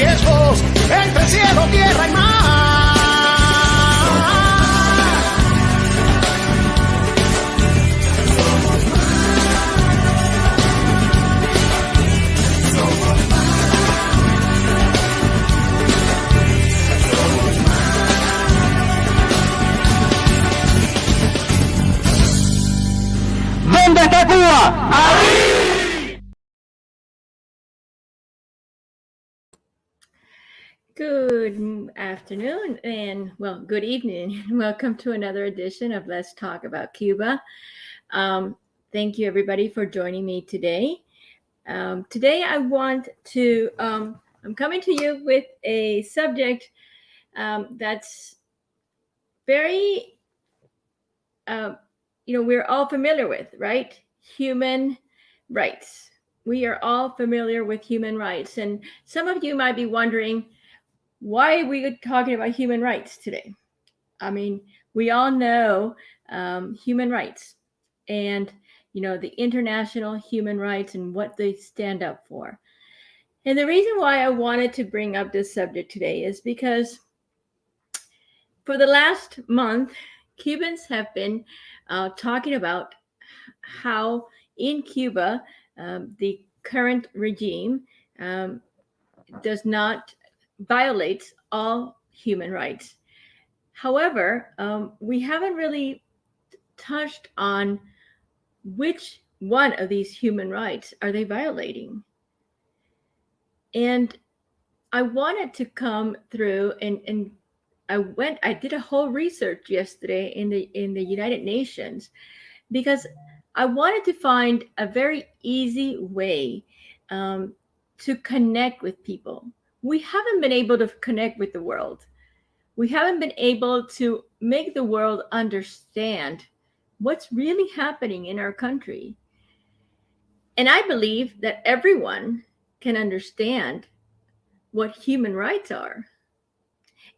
riesgos entre cielo, tierra y mar. ¿Dónde está Cuba? ¡Ahí! Good afternoon and, well, good evening. Welcome to another edition of Let's Talk About Cuba. Thank you, everybody, for joining me today. Today, I want to, I'm coming to you with a subject that's very, we're all familiar with, right? Human rights. We are all familiar with human rights. And some of you might be wondering, why are we talking about human rights today? I mean, we all know human rights and, the international human rights and what they stand up for. And the reason why I wanted to bring up this subject today is because for the last month, Cubans have been talking about how in Cuba, the current regime does not violates all human rights. However, we haven't really touched on which one of these human rights are they violating. And I wanted to come through and I did a whole research yesterday in the United Nations because I wanted to find a very easy way to connect with people. We haven't been able to connect with the world. We haven't been able to make the world understand what's really happening in our country. And I believe that everyone can understand what human rights are.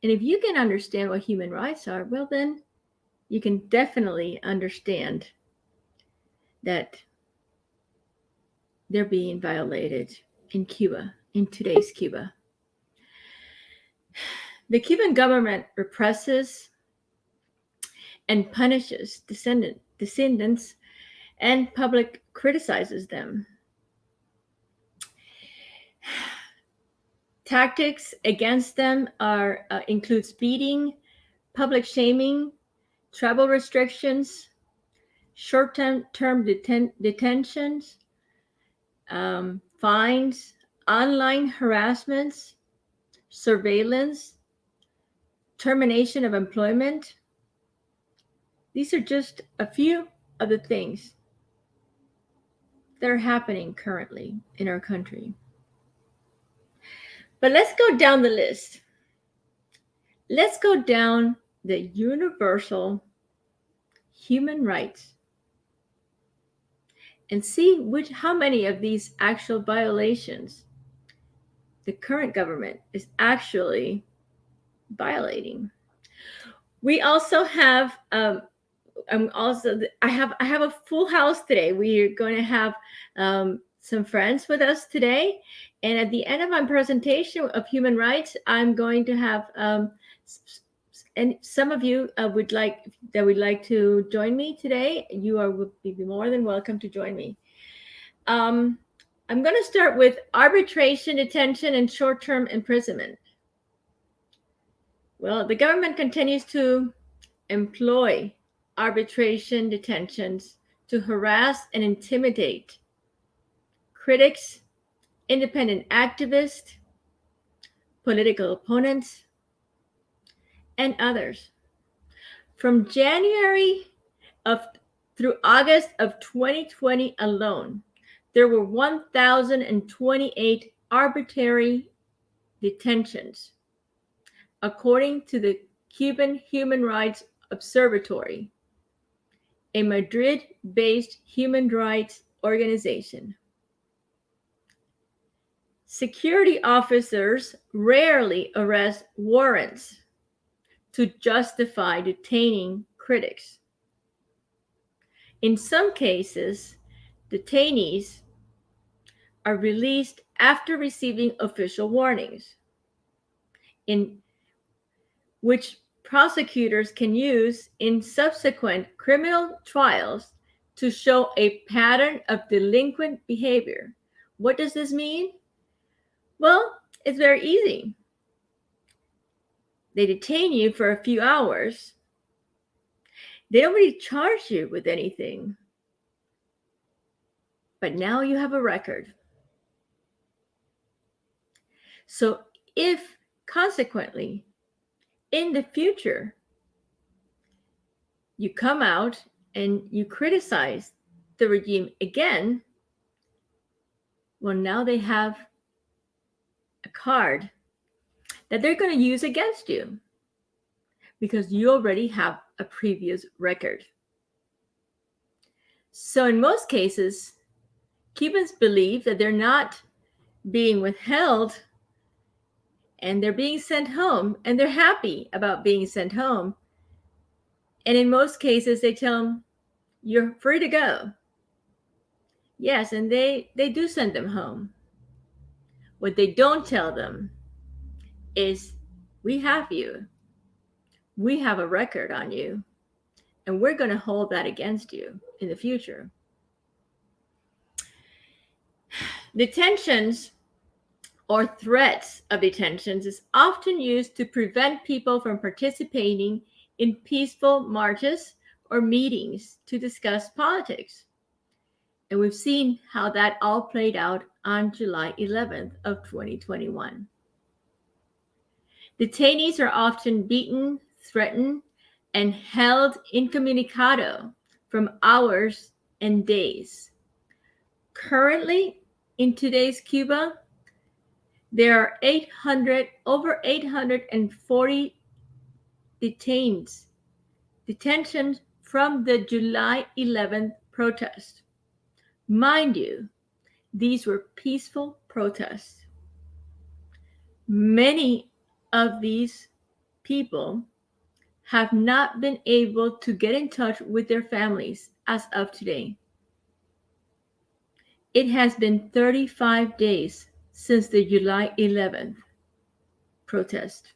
And if you can understand what human rights are, well, then you can definitely understand that they're being violated in Cuba, in today's Cuba. The Cuban government represses and punishes dissidents and public criticizes them. Tactics against them includes beating, public shaming, travel restrictions, short-term detentions, fines, online harassments, surveillance, termination of employment. These are just a few of the things that are happening currently in our country. But let's go down the list. Let's go down the universal human rights and see how many of these actual violations the current government is actually violating. We also have I have a full house today. We're going to have some friends with us today, and at the end of my presentation of human rights, I'm going to have and some of you would like to join me today. You would be more than welcome to join me. I'm going to start with arbitration, detention, and short-term imprisonment. Well, the government continues to employ arbitration detentions to harass and intimidate critics, independent activists, political opponents, and others. From January through August of 2020 alone, there were 1,028 arbitrary detentions, according to the Cuban Human Rights Observatory, a Madrid-based human rights organization. Security officers rarely arrest warrants to justify detaining critics. In some cases, detainees are released after receiving official warnings. in which prosecutors can use in subsequent criminal trials to show a pattern of delinquent behavior. What does this mean? Well, it's very easy. They detain you for a few hours. They don't really charge you with anything. But now you have a record. So if consequently, in the future, you come out and you criticize the regime again, well, now they have a card that they're going to use against you because you already have a previous record. So in most cases, Cubans believe that they're not being withheld and they're being sent home, and they're happy about being sent home. And in most cases, they tell them, you're free to go. Yes, and they do send them home. What they don't tell them is, we have you. We have a record on you, and we're going to hold that against you in the future. Detentions or threats of detentions is often used to prevent people from participating in peaceful marches or meetings to discuss politics. And we've seen how that all played out on July 11th of 2021. Detainees are often beaten, threatened, and held incommunicado from hours and days. Currently, in today's Cuba, there are over 840 detentions from the July 11th protest. Mind you, these were peaceful protests. Many of these people have not been able to get in touch with their families as of today. It has been 35 days since the July 11th protest.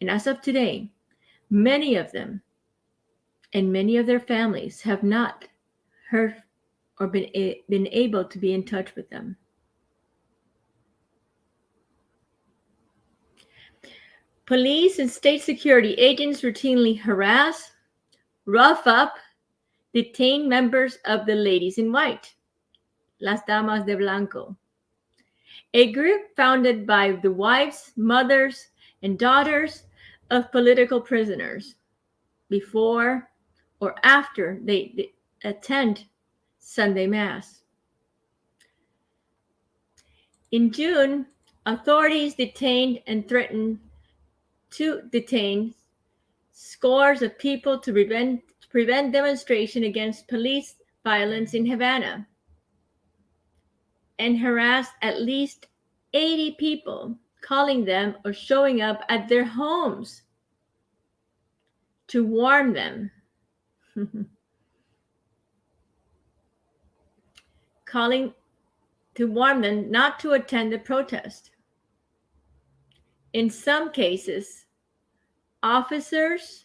And as of today, many of them and many of their families have not heard or been able to be in touch with them. Police and state security agents routinely harass, rough up, detain members of the Ladies in White, Las Damas de Blanco, a group founded by the wives, mothers, and daughters of political prisoners before or after they attend Sunday Mass. In June, authorities detained and threatened to detain scores of people to prevent demonstration against police violence in Havana, and harassed at least 80 people, calling them or showing up at their homes to warn them. Calling to warn them not to attend the protest. In some cases, officers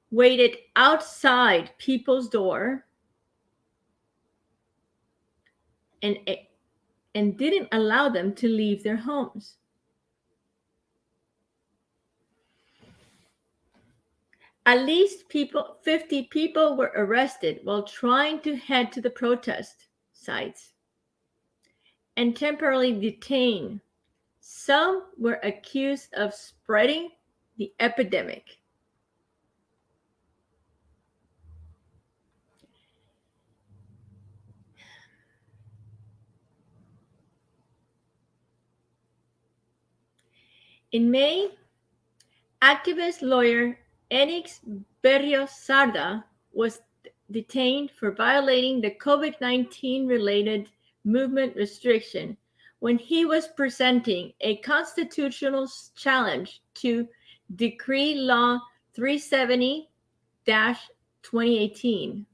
waited outside people's door and didn't allow them to leave their homes. At least 50 people were arrested while trying to head to the protest sites and temporarily detained. Some were accused of spreading the epidemic. In May, activist lawyer Enix Berrios Sarda was detained for violating the COVID-19 related movement restriction when he was presenting a constitutional challenge to Decree Law 370-2018,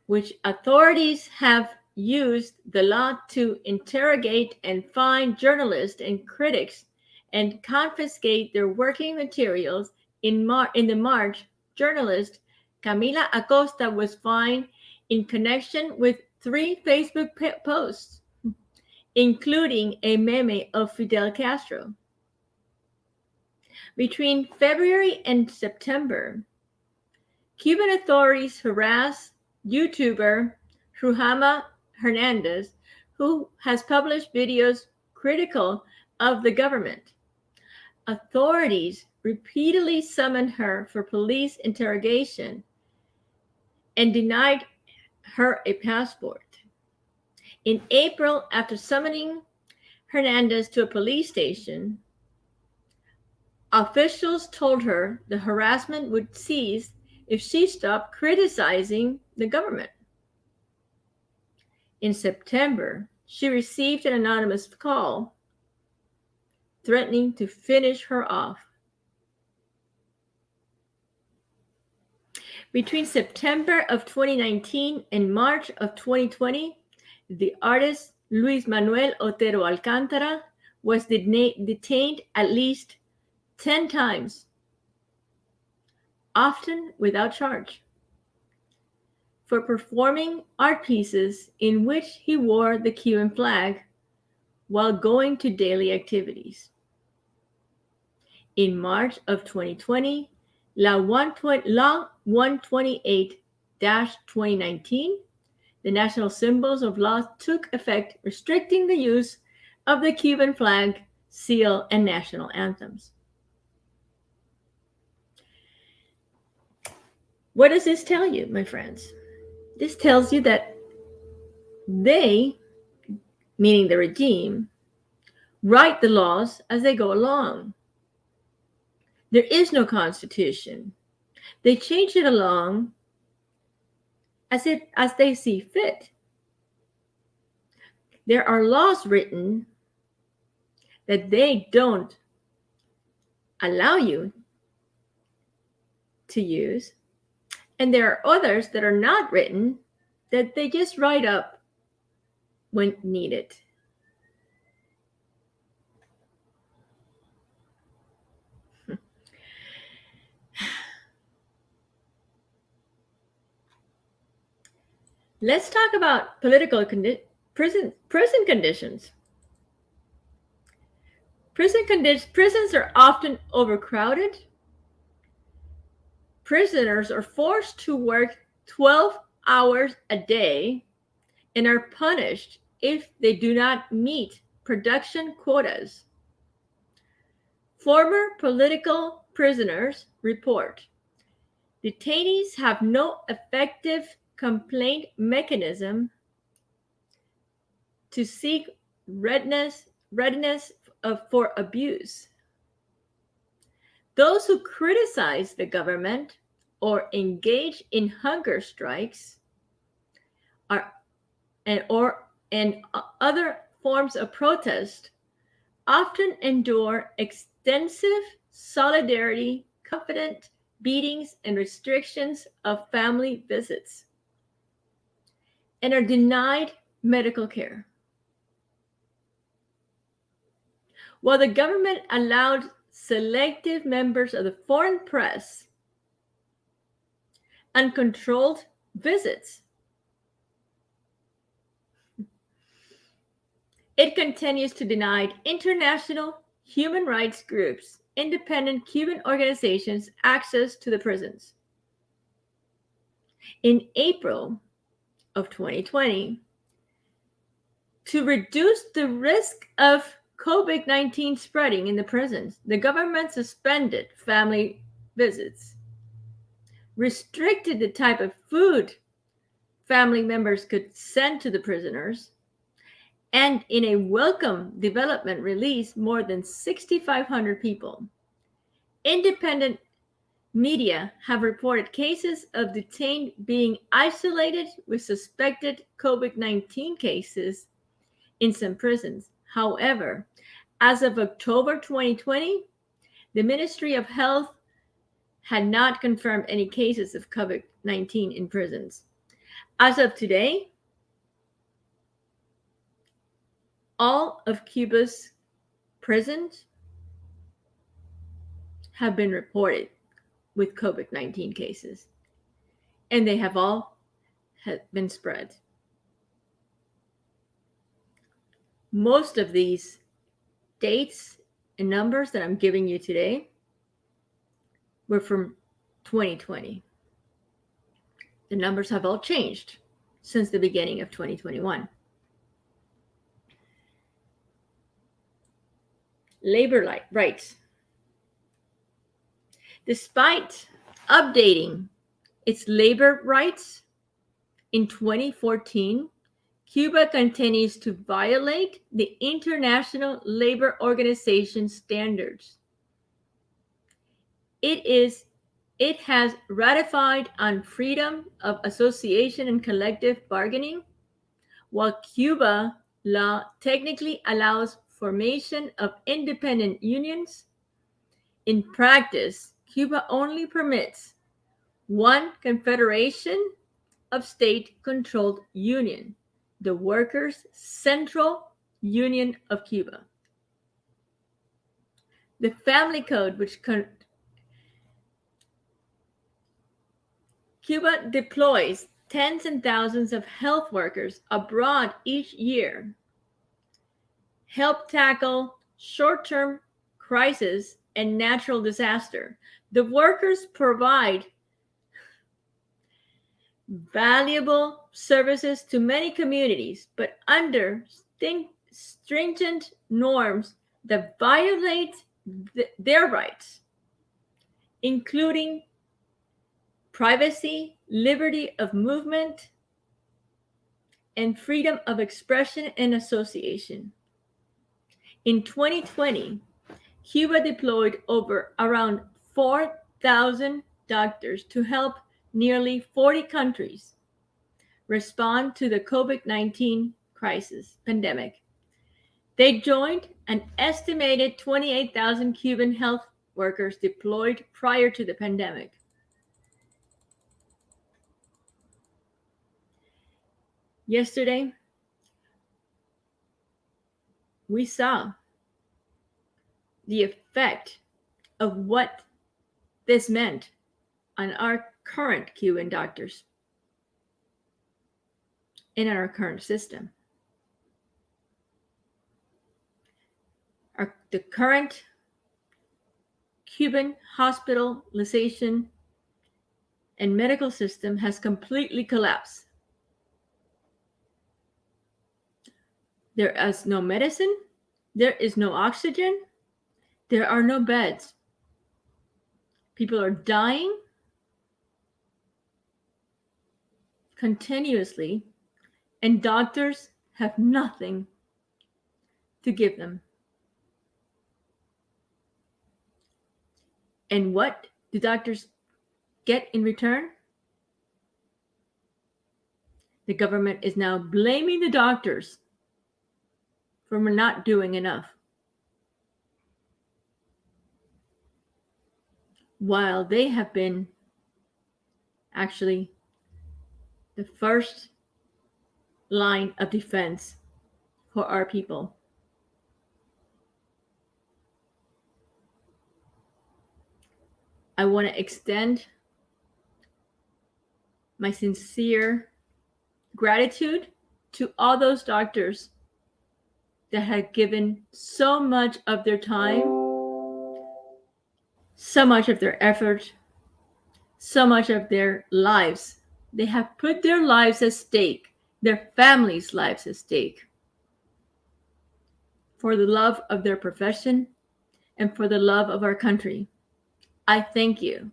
which authorities have used the law to interrogate and fine journalists and critics and confiscate their working materials. In the March, journalist Camila Acosta was fined in connection with 3 Facebook posts, including a meme of Fidel Castro. Between February and September, Cuban authorities harassed YouTuber Ruhama Hernandez, who has published videos critical of the government. Authorities repeatedly summoned her for police interrogation and denied her a passport. In April, after summoning Hernandez to a police station, officials told her the harassment would cease if she stopped criticizing the government. In September, she received an anonymous call threatening to finish her off. Between September of 2019 and March of 2020, the artist Luis Manuel Otero Alcántara was detained at least 10 times, often without charge, for performing art pieces in which he wore the Cuban flag while going to daily activities. In March of 2020, Law 128-2019, the national symbols of law took effect, restricting the use of the Cuban flag, seal, and national anthems. What does this tell you, my friends? This tells you that they, meaning the regime, write the laws as they go along. There is no constitution. They change it along as they see fit. There are laws written that they don't allow you to use, and there are others that are not written that they just write up when needed. Let's talk about prison conditions. Prisons are often overcrowded. Prisoners are forced to work 12 hours a day and are punished if they do not meet production quotas. Former political prisoners report detainees have no effective complaint mechanism to seek readiness for abuse. Those who criticize the government or engage in hunger strikes and other forms of protest often endure extensive solidarity, confident beatings, and restrictions of family visits, and are denied medical care. While the government allowed selective members of the foreign press uncontrolled visits, it continues to deny international human rights groups, independent Cuban organizations, access to the prisons. In April of 2020, to reduce the risk of COVID-19 spreading in the prisons, the government suspended family visits, restricted the type of food family members could send to the prisoners, and in a welcome development released more than 6,500 people. Independent media have reported cases of detained being isolated with suspected COVID-19 cases in some prisons. However, as of October 2020, the Ministry of Health had not confirmed any cases of COVID-19 in prisons. As of today, All of Cuba's prisons have been reported with COVID-19 cases, and they have all been spread. Most of these dates and numbers that I'm giving you today were from 2020. The numbers have all changed since the beginning of 2021. Labor rights. Despite updating its labor rights in 2014, Cuba continues to violate the International Labor Organization standards. It has ratified on freedom of association and collective bargaining, while Cuba law technically allows formation of independent unions. In practice, Cuba only permits one confederation of state-controlled union, the Workers' Central Union of Cuba. The Family Code, which Cuba deploys tens and thousands of health workers abroad each year, help tackle short-term crisis and natural disaster. The workers provide valuable services to many communities, but under stringent norms that violate their rights, including privacy, liberty of movement, and freedom of expression and association. In 2020, Cuba deployed around 4,000 doctors to help nearly 40 countries respond to the COVID-19 pandemic. They joined an estimated 28,000 Cuban health workers deployed prior to the pandemic. Yesterday, we saw the effect of what this meant on our current Cuban doctors and our current system. The current Cuban hospitalization and medical system has completely collapsed. There is no medicine, there is no oxygen, there are no beds. People are dying continuously, and doctors have nothing to give them. And what do doctors get in return? The government is now blaming the doctors for not doing enough, while they have been actually the first line of defense for our people. I want to extend my sincere gratitude to all those doctors that had given so much of their time, so much of their effort, so much of their lives. They have put their lives at stake, their families' lives at stake, for the love of their profession and for the love of our country. I thank you.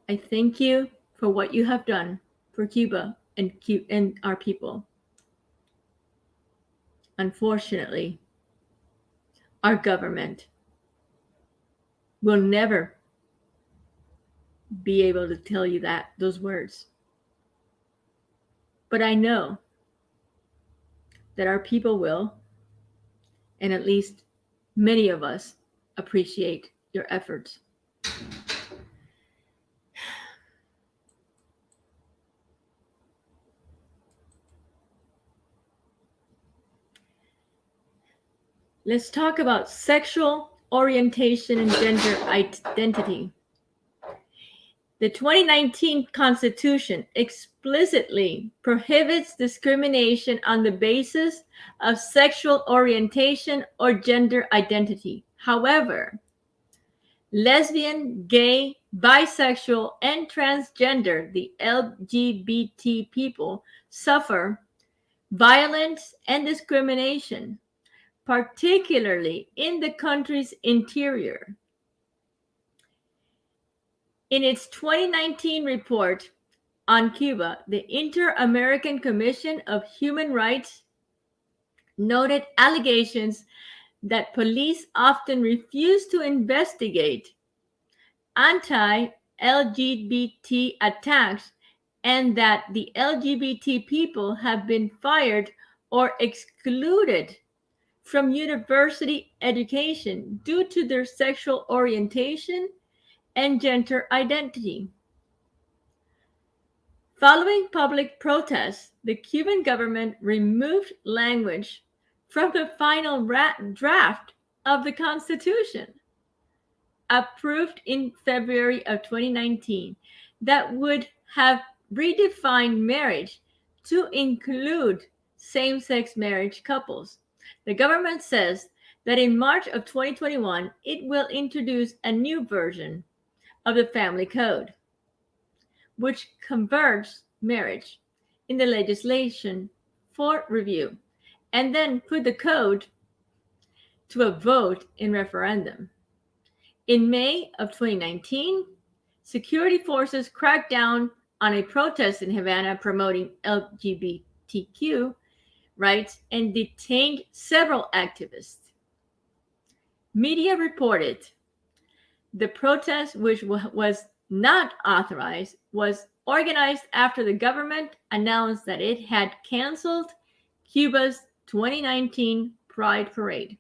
I thank you for what you have done for Cuba and our people. Unfortunately, our government will never be able to tell you those words. But I know that our people will, and at least many of us appreciate your efforts. Let's talk about sexual orientation and gender identity. The 2019 Constitution explicitly prohibits discrimination on the basis of sexual orientation or gender identity. However, lesbian, gay, bisexual, and transgender, the LGBT people, suffer violence and discrimination, particularly in the country's interior. In its 2019 report on Cuba, the Inter-American Commission of Human Rights noted allegations that police often refuse to investigate anti-LGBT attacks and that the LGBT people have been fired or excluded from university education due to their sexual orientation and gender identity. Following public protests, the Cuban government removed language from the final draft of the Constitution, approved in February of 2019, that would have redefined marriage to include same sex marriage couples. The government says that in March of 2021, it will introduce a new version of the Family Code, which converts marriage in the legislation for review, and then put the code to a vote in referendum. In May of 2019, security forces cracked down on a protest in Havana promoting LGBTQ rights and detained several activists. Media reported the protest, which was not authorized, was organized after the government announced that it had canceled Cuba's 2019 Pride Parade.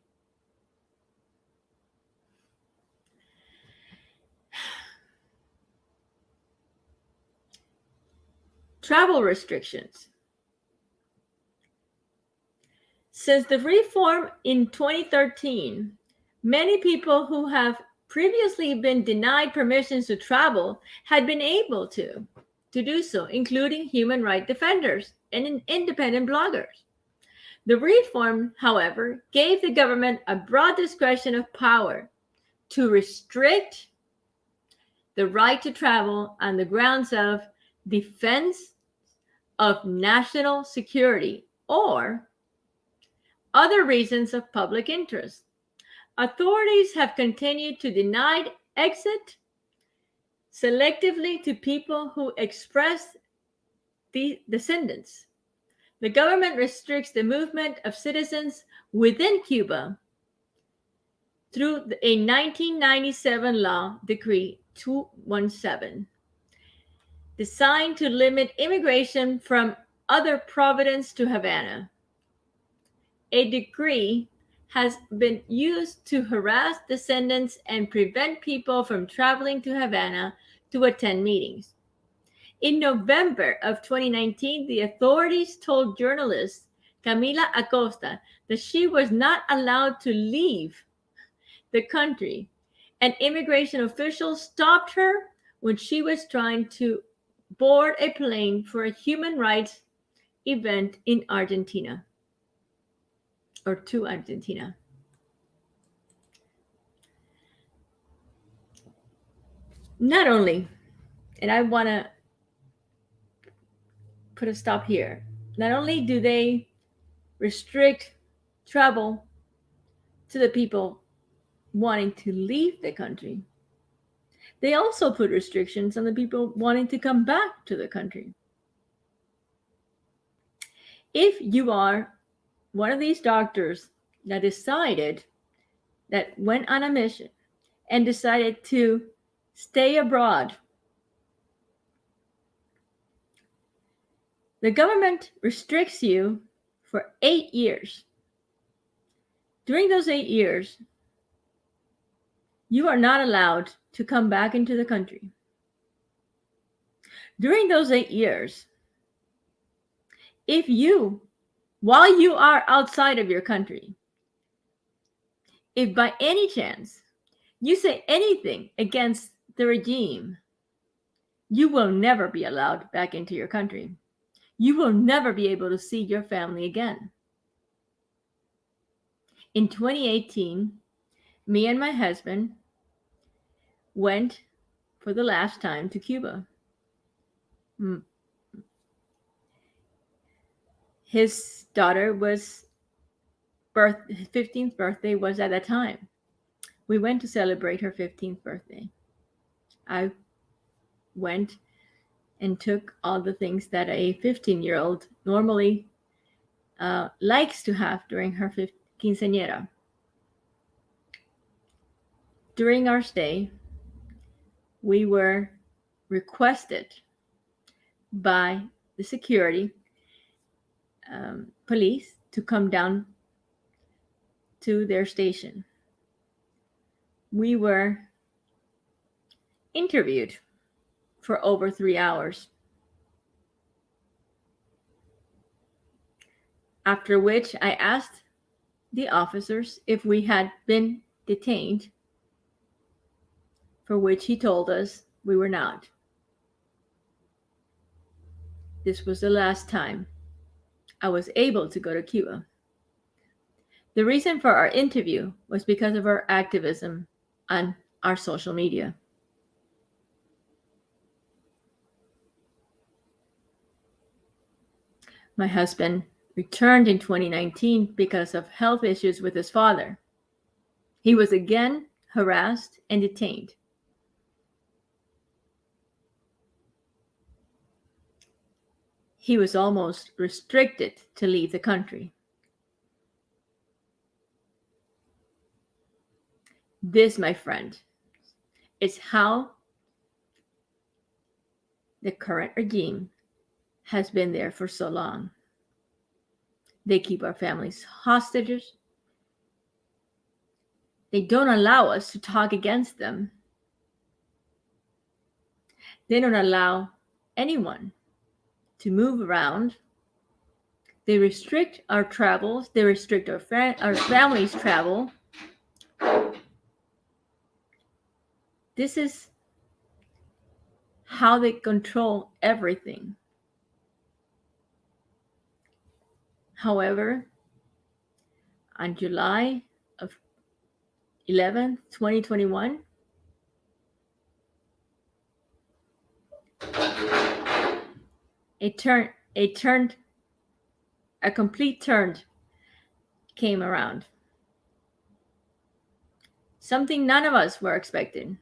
Travel restrictions. Since the reform in 2013, many people who have previously been denied permissions to travel had been able to do so, including human rights defenders and independent bloggers. The reform, however, gave the government a broad discretion of power to restrict the right to travel on the grounds of defense of national security or other reasons of public interest. Authorities have continued to deny exit selectively to people who express dissentence. The government restricts the movement of citizens within Cuba through a 1997 law, Decree 217, designed to limit immigration from other provinces to Havana. A decree has been used to harass descendants and prevent people from traveling to Havana to attend meetings. In November of 2019, the authorities told journalist Camila Acosta that she was not allowed to leave the country, and immigration officials stopped her when she was trying to board a plane for a human rights event in Argentina, or to Argentina. Not only, and I want to put a stop here, not only do they restrict travel to the people wanting to leave the country, they also put restrictions on the people wanting to come back to the country. If you are one of these doctors that went on a mission and decided to stay abroad, the government restricts you for 8 years. During those 8 years, you are not allowed to come back into the country. During those 8 years, if you, while you are outside of your country, If by any chance you say anything against the regime, you will never be allowed back into your country. You will never be able to see your family again. In 2018, me and my husband went for the last time to Cuba. His daughter was 15th birthday was at that time. We went to celebrate her 15th birthday. I went and took all the things that a 15-year-old normally likes to have during her quinceañera. During our stay, we were requested by the security police to come down to their station. We were interviewed for over 3 hours, after which I asked the officers if we had been detained, for which he told us we were not. This was the last time I was able to go to Cuba. The reason for our interview was because of our activism on our social media. My husband returned in 2019 because of health issues with his father. He was again harassed and detained. He was almost restricted to leave the country. This, my friend, is how the current regime has been there for so long. They keep our families hostages. They don't allow us to talk against them. They don't allow anyone to move around. They restrict our travels. They restrict our families' travel. This is how they control everything. However, on July of 11th, 2021, a complete turn came around. Something none of us were expecting.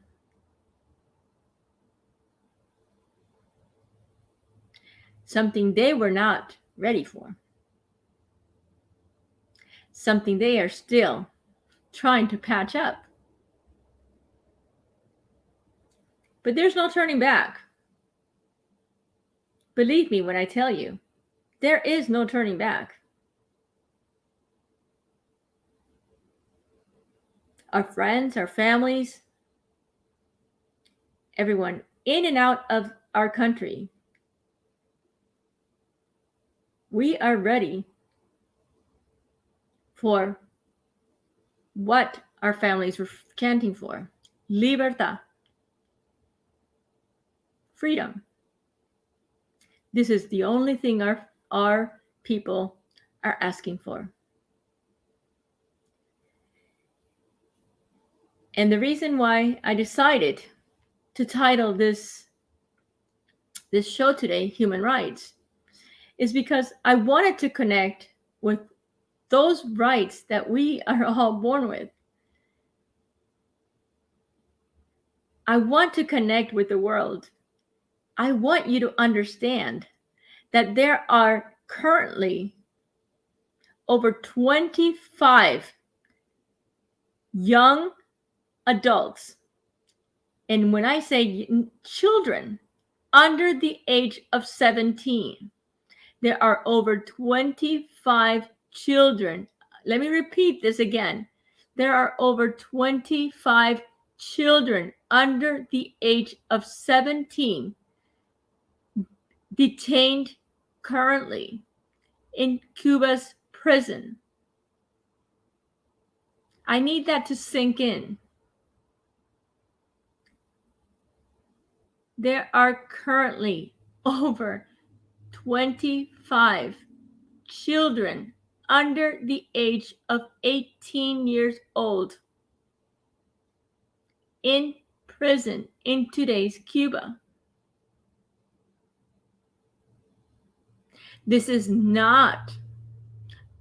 Something they were not ready for. Something they are still trying to patch up. But there's no turning back. Believe me when I tell you, there is no turning back. Our friends, our families, everyone in and out of our country, we are ready for what our families were chanting for. Libertad. Freedom. This is the only thing our people are asking for. And the reason why I decided to title this show today, Human Rights, is because I wanted to connect with those rights that we are all born with. I want to connect with the world. I want you to understand that there are currently over 25 young adults, and when I say children under the age of 17, there are over 25 children. Let me repeat this again. There are over 25 children under the age of 17 detained currently in Cuba's prison. I need that to sink in. There are currently over 25 children under the age of 18 years old in prison in today's Cuba. This is not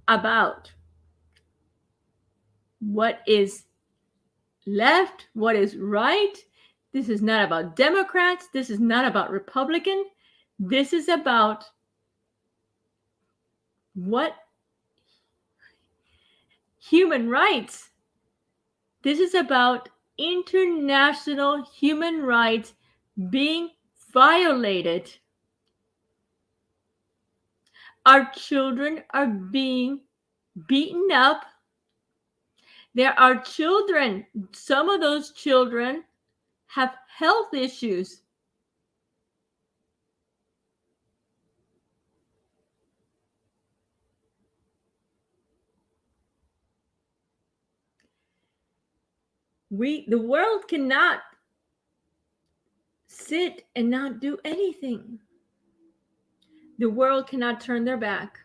about what is left, what is right. This is not about Democrats. This is not about Republican. This is about what human rights. This is about international human rights being violated. Our children are being beaten up. There are children, some of those children have health issues. The world cannot sit and not do anything. The world cannot turn their back.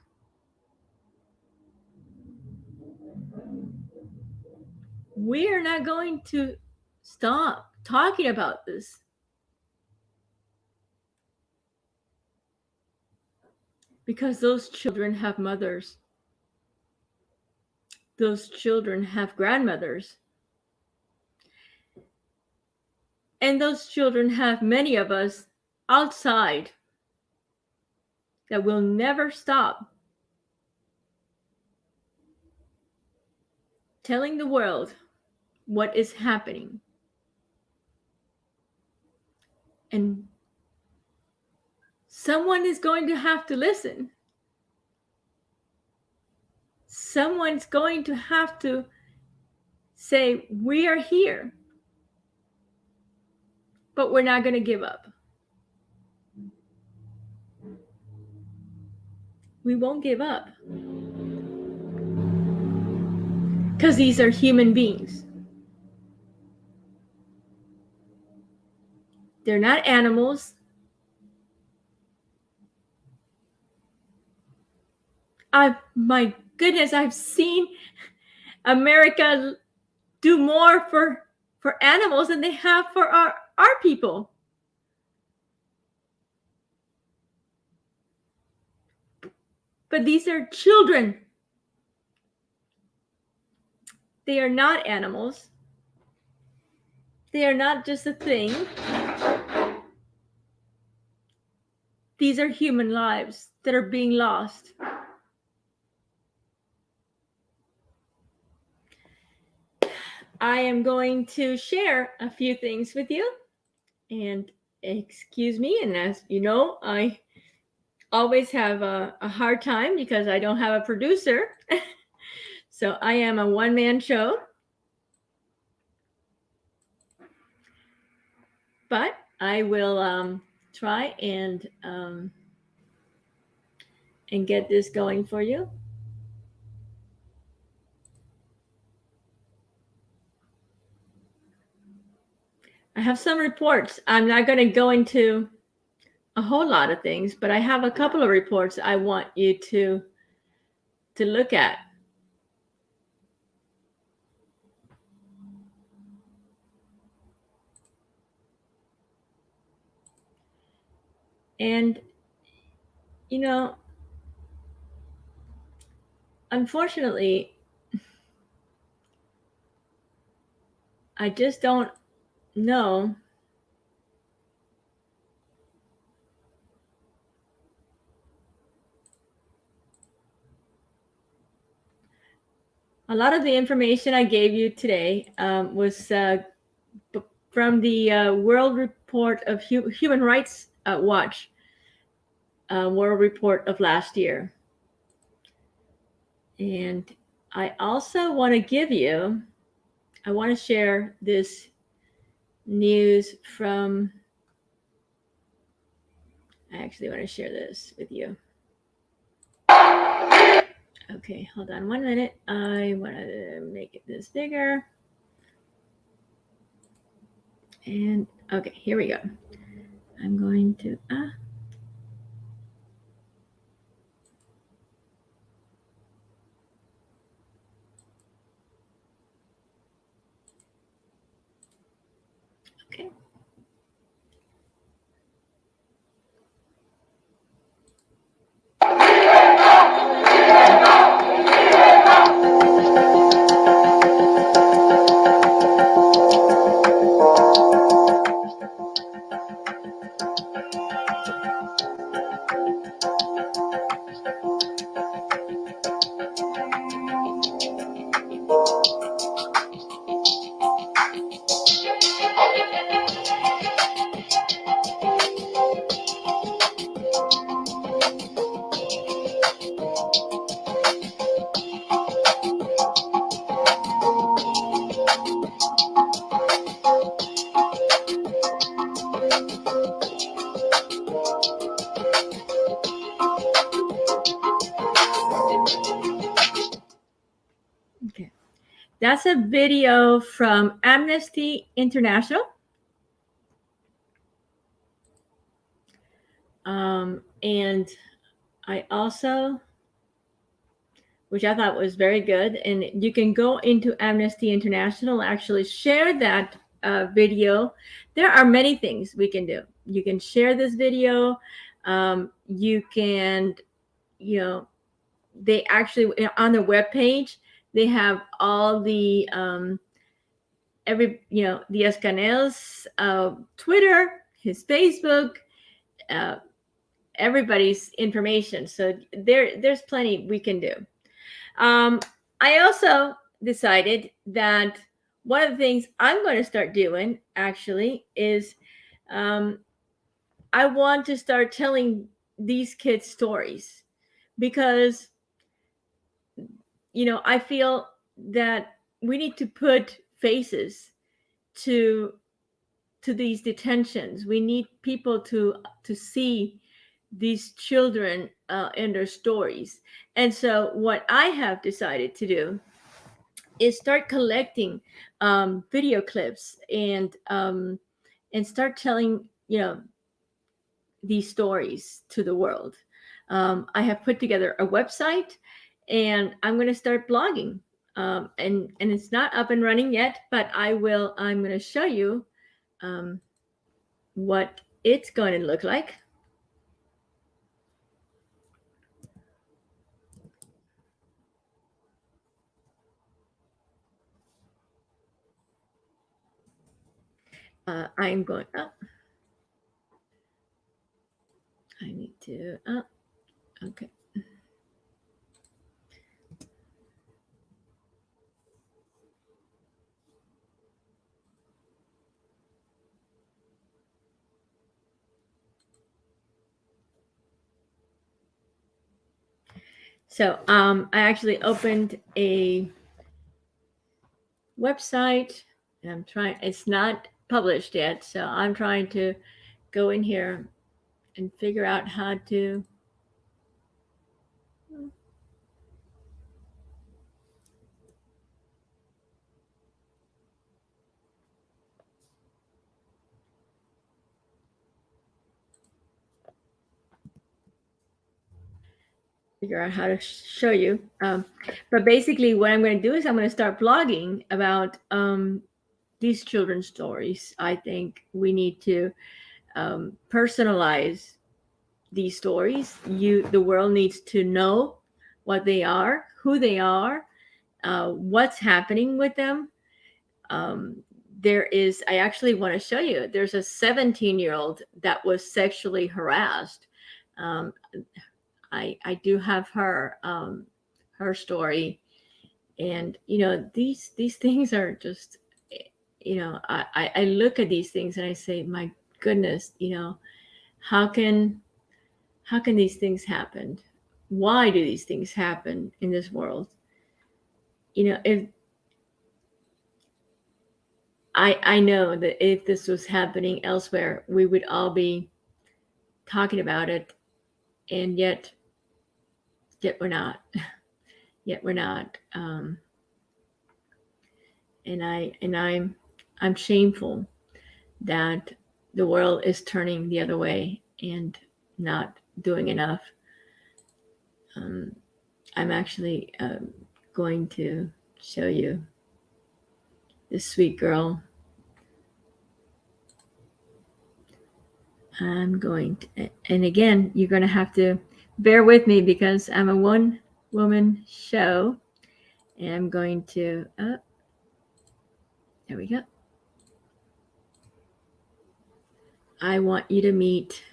We are not going to stop talking about this. Because those children have mothers. Those children have grandmothers. And those children have many of us outside that will never stop telling the world what is happening. And someone is going to have to listen. Someone's going to have to say, we are here, but we're not going to give up. We won't give up. Because these are human beings. They're not animals. My goodness, I've seen America do more for animals than they have for our people. But these are children. They are not animals. They are not just a thing. These are human lives that are being lost. I am going to share a few things with you. And excuse me, and as you know, I always have a hard time because I don't have a producer. So I am a one-man show. But I will try and get this going for you. I have some reports. I'm not going to go into a whole lot of things, but I have a couple of reports I want you to look at. And, you know, unfortunately, I just don't know a lot of the information I gave you today was from the World Report of Human Rights Watch World Report of last year. And I also want to share this news from, I actually want to share this with you. Okay, hold on 1 minute. I want to make it this bigger. And okay, here we go. I'm going to, okay. Okay. That's a video from Amnesty International. And I also, which I thought was very good, and you can go into Amnesty International, actually share that video. There are many things we can do. You can share this video. You can, you know, they actually on their webpage, they have all the the Escanel's Twitter, his Facebook, everybody's information. So there's plenty we can do. I also decided that one of the things I'm going to start doing actually is I want to start telling these kids stories because I feel that we need to put faces to these detentions. We need people to see these children and their stories. And so what I have decided to do is start collecting video clips and start telling these stories to the world. I have put together a website, and I'm going to start blogging. And it's not up and running yet, but I'm going to show you what it's going to look like. I'm going up. I need to up. Okay. So I actually opened a website, and I'm trying. It's not published yet, so I'm trying to go in here and figure out how to. Figure out how to show you. But basically, what I'm going to do is I'm going to start blogging about these children's stories. I think we need to personalize these stories. The world needs to know what they are, who they are, what's happening with them. I actually want to show you, there's a 17-year-old that was sexually harassed. I do have her story, and these things are just, I look at these things and I say, my goodness, how can these things happen? Why do these things happen in this world? If I know that if this was happening elsewhere, we would all be talking about it, and yet we're not. yet we're not. I'm shameful that the world is turning the other way and not doing enough. I'm actually going to show you this sweet girl. I'm going to, and again, you're going to have to bear with me because I'm a one-woman show, and I'm going to, there we go. I want you to meet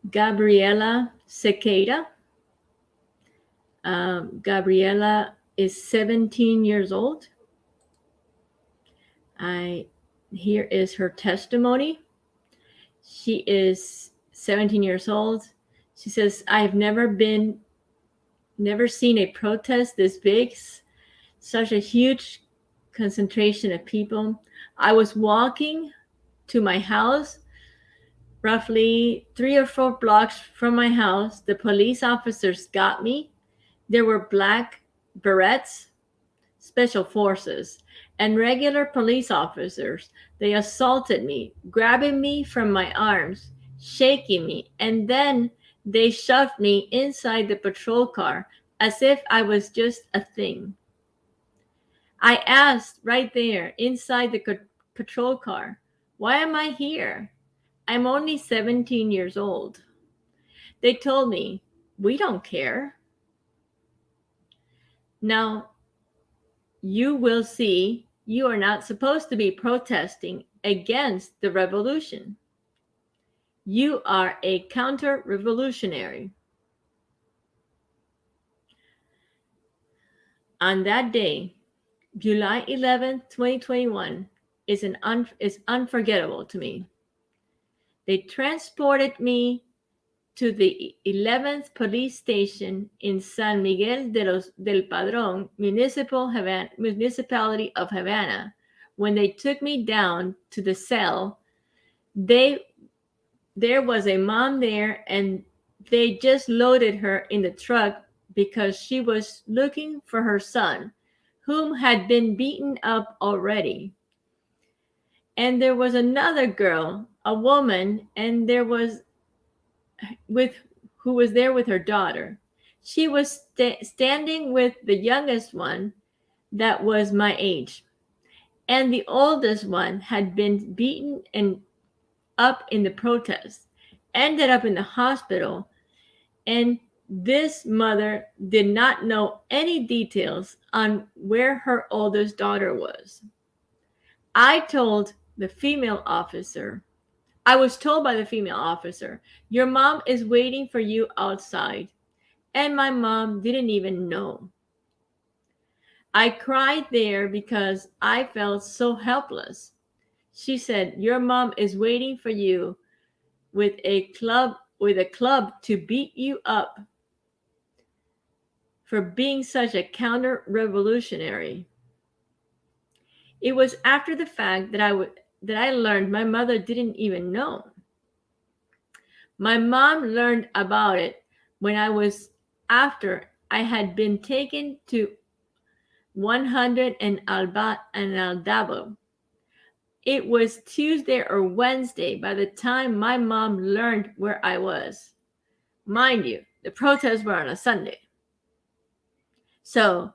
Gabriela Sequeira. Gabriela is 17 years old. Here is her testimony. She is 17 years old. She says, I've never seen a protest this big, such a huge concentration of people. I was walking to my house, roughly 3 or 4 blocks from my house. The police officers got me. There were black berets, special forces, and regular police officers. They assaulted me, grabbing me from my arms, shaking me, and then they shoved me inside the patrol car as if I was just a thing. I asked right there inside the patrol car, why am I here? I'm only 17 years old. They told me, we don't care. Now, you will see you are not supposed to be protesting against the revolution. You are a counter-revolutionary. On that day, July 11th, 2021, is unforgettable to me. They transported me to the 11th police station in San Miguel del Padrón, municipality of Havana. When they took me down to the cell, there was a mom there, and they just loaded her in the truck because she was looking for her son, whom had been beaten up already. And there was another girl, a woman, and who was there with her daughter. She was standing with the youngest one that was my age. And the oldest one had been beaten and up in the protest, ended up in the hospital. And this mother did not know any details on where her oldest daughter was. I was told by the female officer, your mom is waiting for you outside. And my mom didn't even know. I cried there because I felt so helpless. She said, your mom is waiting for you with a club to beat you up for being such a counter-revolutionary. It was after the fact that I learned my mother didn't even know. My mom learned about it after I had been taken to 100 and Aldabo. It was Tuesday or Wednesday by the time my mom learned where I was. Mind you, the protests were on a Sunday. So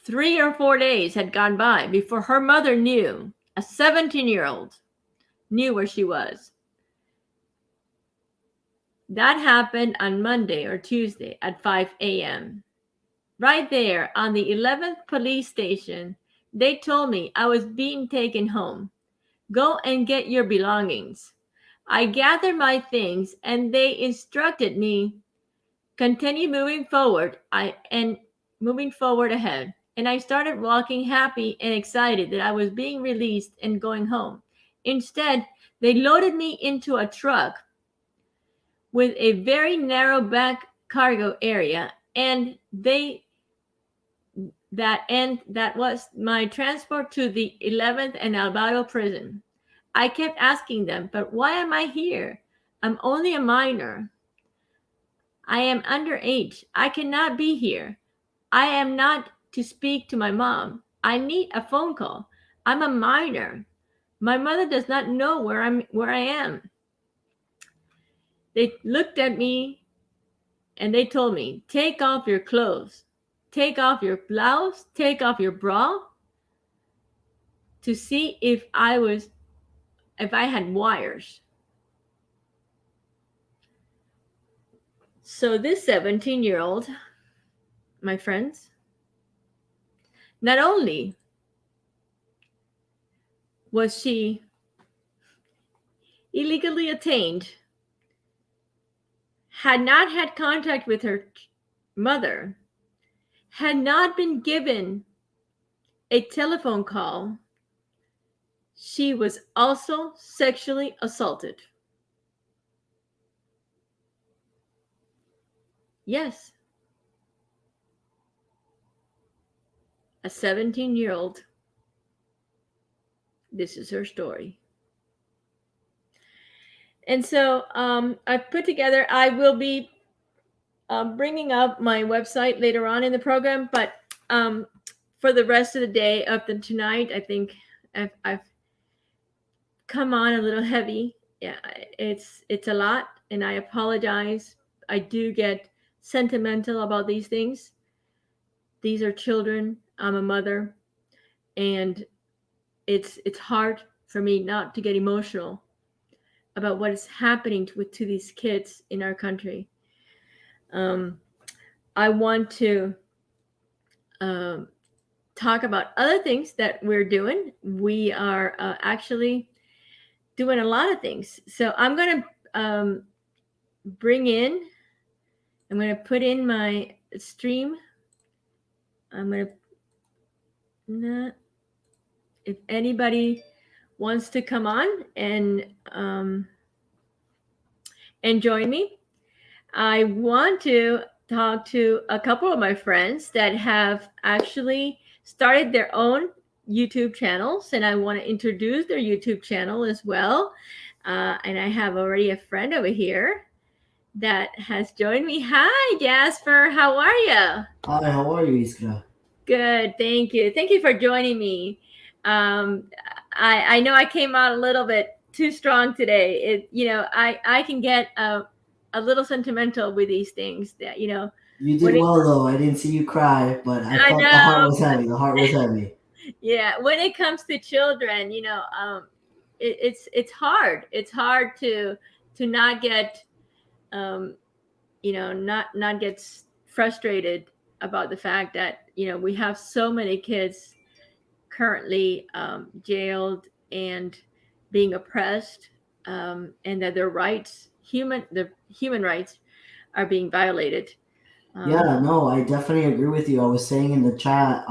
3 or 4 days had gone by before her mother knew, a 17-year-old knew where she was. That happened on Monday or Tuesday at 5 a.m. Right there on the 11th police station, they told me I was being taken home. Go and get your belongings. I gathered my things and they instructed me, continue moving forward ahead. And I started walking happy and excited that I was being released and going home. Instead, they loaded me into a truck with a very narrow back cargo area, and that was my transport to the 11th and Alvaro prison. I kept asking them, but why am I here? I'm only a minor. I am underage. I cannot be here. I am not to speak to my mom. I need a phone call. I'm a minor. My mother does not know where I am. They looked at me and they told me, "Take off your clothes. Take off your blouse, take off your bra to see if I had wires." So this 17-year-old, my friends, not only was she illegally attained, had not had contact with her mother, had not been given a telephone call, she was also sexually assaulted. Yes, a 17-year-old. This is her story. And so I put together, I will be bringing up my website later on in the program, but for the rest of the day, up to tonight, I think I've come on a little heavy. Yeah, it's a lot, and I apologize. I do get sentimental about these things. These are children. I'm a mother, and it's hard for me not to get emotional about what is happening to these kids in our country. I want to talk about other things that we're doing. We are actually doing a lot of things. So I'm going to I'm going to put in my stream. I'm going to, if anybody wants to come on and join me, I want to talk to a couple of my friends that have actually started their own YouTube channels, and I want to introduce their YouTube channel as well. And I have already a friend over here that has joined me. Hi, Jasper. How are you? Hi, how are you, Iskra? Good. Thank you. Thank you for joining me. I know I came out a little bit too strong today. I can get a little sentimental with these things that, You did well, though. I didn't see you cry, but I felt the heart was heavy. The heart was heavy. Yeah, when it comes to children, it's hard. It's hard to not get, not get frustrated about the fact that we have so many kids currently jailed and being oppressed, and that their human rights are being violated. Yeah, no, I definitely agree with you. I was saying in the chat,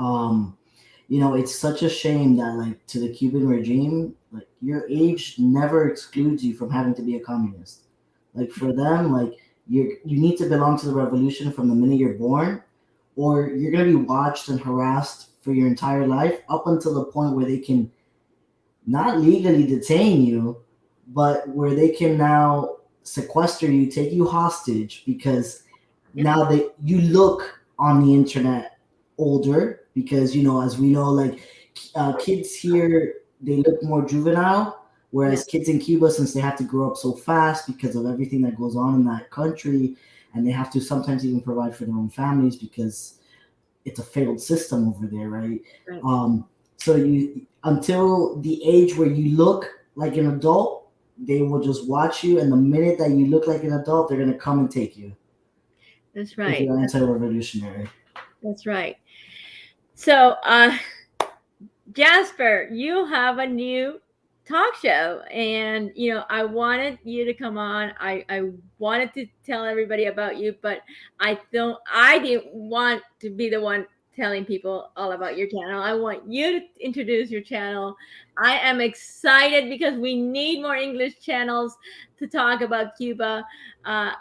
it's such a shame that, like, to the Cuban regime, like, your age never excludes you from having to be a communist. Like, for them, like, you need to belong to the revolution from the minute you're born, or you're gonna be watched and harassed for your entire life up until the point where they can not legally detain you, but where they can now sequester you, take you hostage, because now that you look on the internet older, because as we know, like, kids here, they look more juvenile, whereas kids in Cuba, since they have to grow up so fast because of everything that goes on in that country, and they have to sometimes even provide for their own families because it's a failed system over there, right? So you, until the age where you look like an adult, they will just watch you, and the minute that you look like an adult, they're going to come and take you. That's right. If you're anti-revolutionary. That's right. So, Jasper, you have a new talk show, and I wanted you to come on. I wanted to tell everybody about you, but I didn't want to be the one telling people all about your channel. I want you to introduce your channel. I am excited because we need more English channels to talk about Cuba. I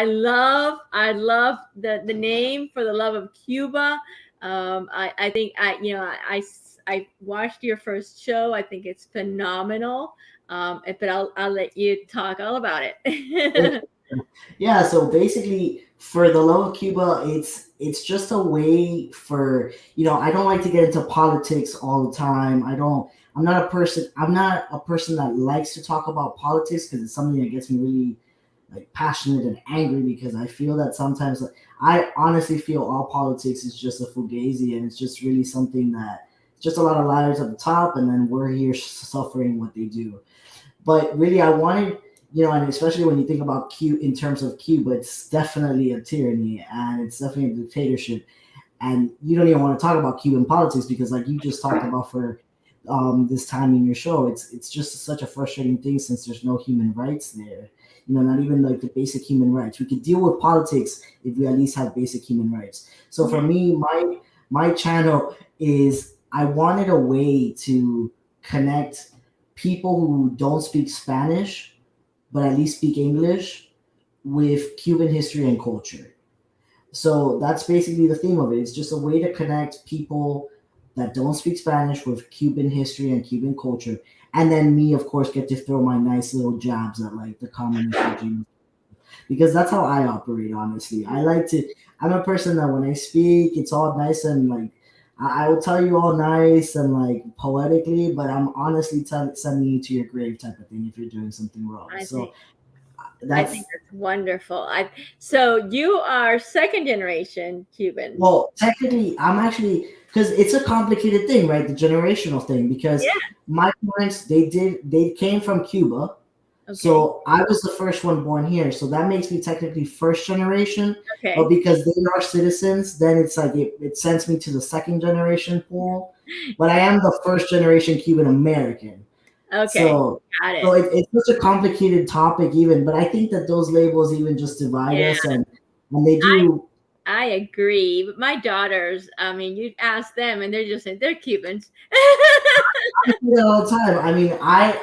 love the name, For the Love of Cuba. I think I watched your first show. I think it's phenomenal. But I'll let you talk all about it. Yeah, so basically, for the love of Cuba, it's just a way for, I don't like to get into politics all the time. I'm not a person that likes to talk about politics because it's something that gets me really like passionate and angry because I feel that sometimes like, I honestly feel all politics is just a fugazi and it's just really something that just a lot of liars at the top and then we're here suffering what they do. But really, I wanted, and especially when you think about Cuba in terms of Cuba, it's definitely a tyranny and it's definitely a dictatorship. And you don't even want to talk about Cuban politics because, like you just talked about for this time in your show, it's just such a frustrating thing since there's no human rights there. Not even like the basic human rights. We could deal with politics if we at least have basic human rights. So for me, my channel is I wanted a way to connect people who don't speak Spanish but at least speak English with Cuban history and culture. So that's basically the theme of it. It's just a way to connect people that don't speak Spanish with Cuban history and Cuban culture. And then me, of course, get to throw my nice little jabs at like the communist regime because that's how I operate. Honestly, I like to. I'm a person that when I speak, it's all nice and like I will tell you all nice and like poetically, but I'm honestly sending you to your grave type of thing if you're doing something wrong. I So think I think that's that's wonderful. So you are second generation Cuban. well, technically, I'm actually because it's a complicated thing, right? The generational thing because Yeah. my parents they came from Cuba. Okay. So I was the first one born here. So that makes me technically first generation. But Okay. because they are citizens, then it's like it sends me to the second generation pool. But I am the first generation Cuban American. Okay. So Got so it. it's such a complicated topic even, but I think that those labels even just divide Yeah. us and they do. I agree. But my daughters, I mean, you ask them and they're just saying they're Cubans. I do that all the time. I mean, I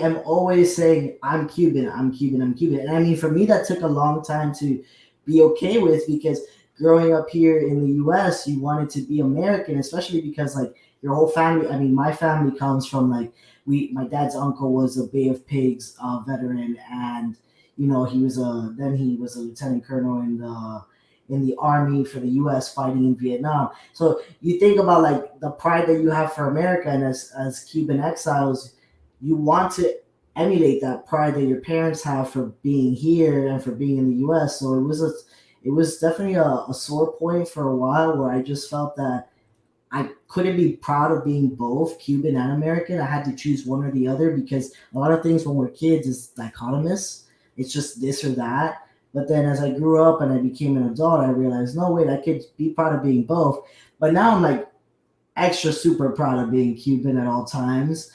am always saying I'm Cuban, I'm Cuban, I'm Cuban, and I mean for me that took a long time to be okay with because growing up here in the U.S., you wanted to be American, especially because like your whole family. I mean, my family comes from like my dad's uncle was a Bay of Pigs veteran, and he was a lieutenant colonel in the army for the U.S. fighting in Vietnam. So you think about like the pride that you have for America, and as Cuban exiles, you want to emulate that pride that your parents have for being here and for being in the U.S. So it was definitely a sore point for a while where I just felt that I couldn't be proud of being both Cuban and American. I had to choose one or the other because a lot of things when we're kids is dichotomous. It's just this or that. But then as I grew up and I became an adult, I realized, no, wait, I could be proud of being both. But now I'm like extra super proud of being Cuban at all times.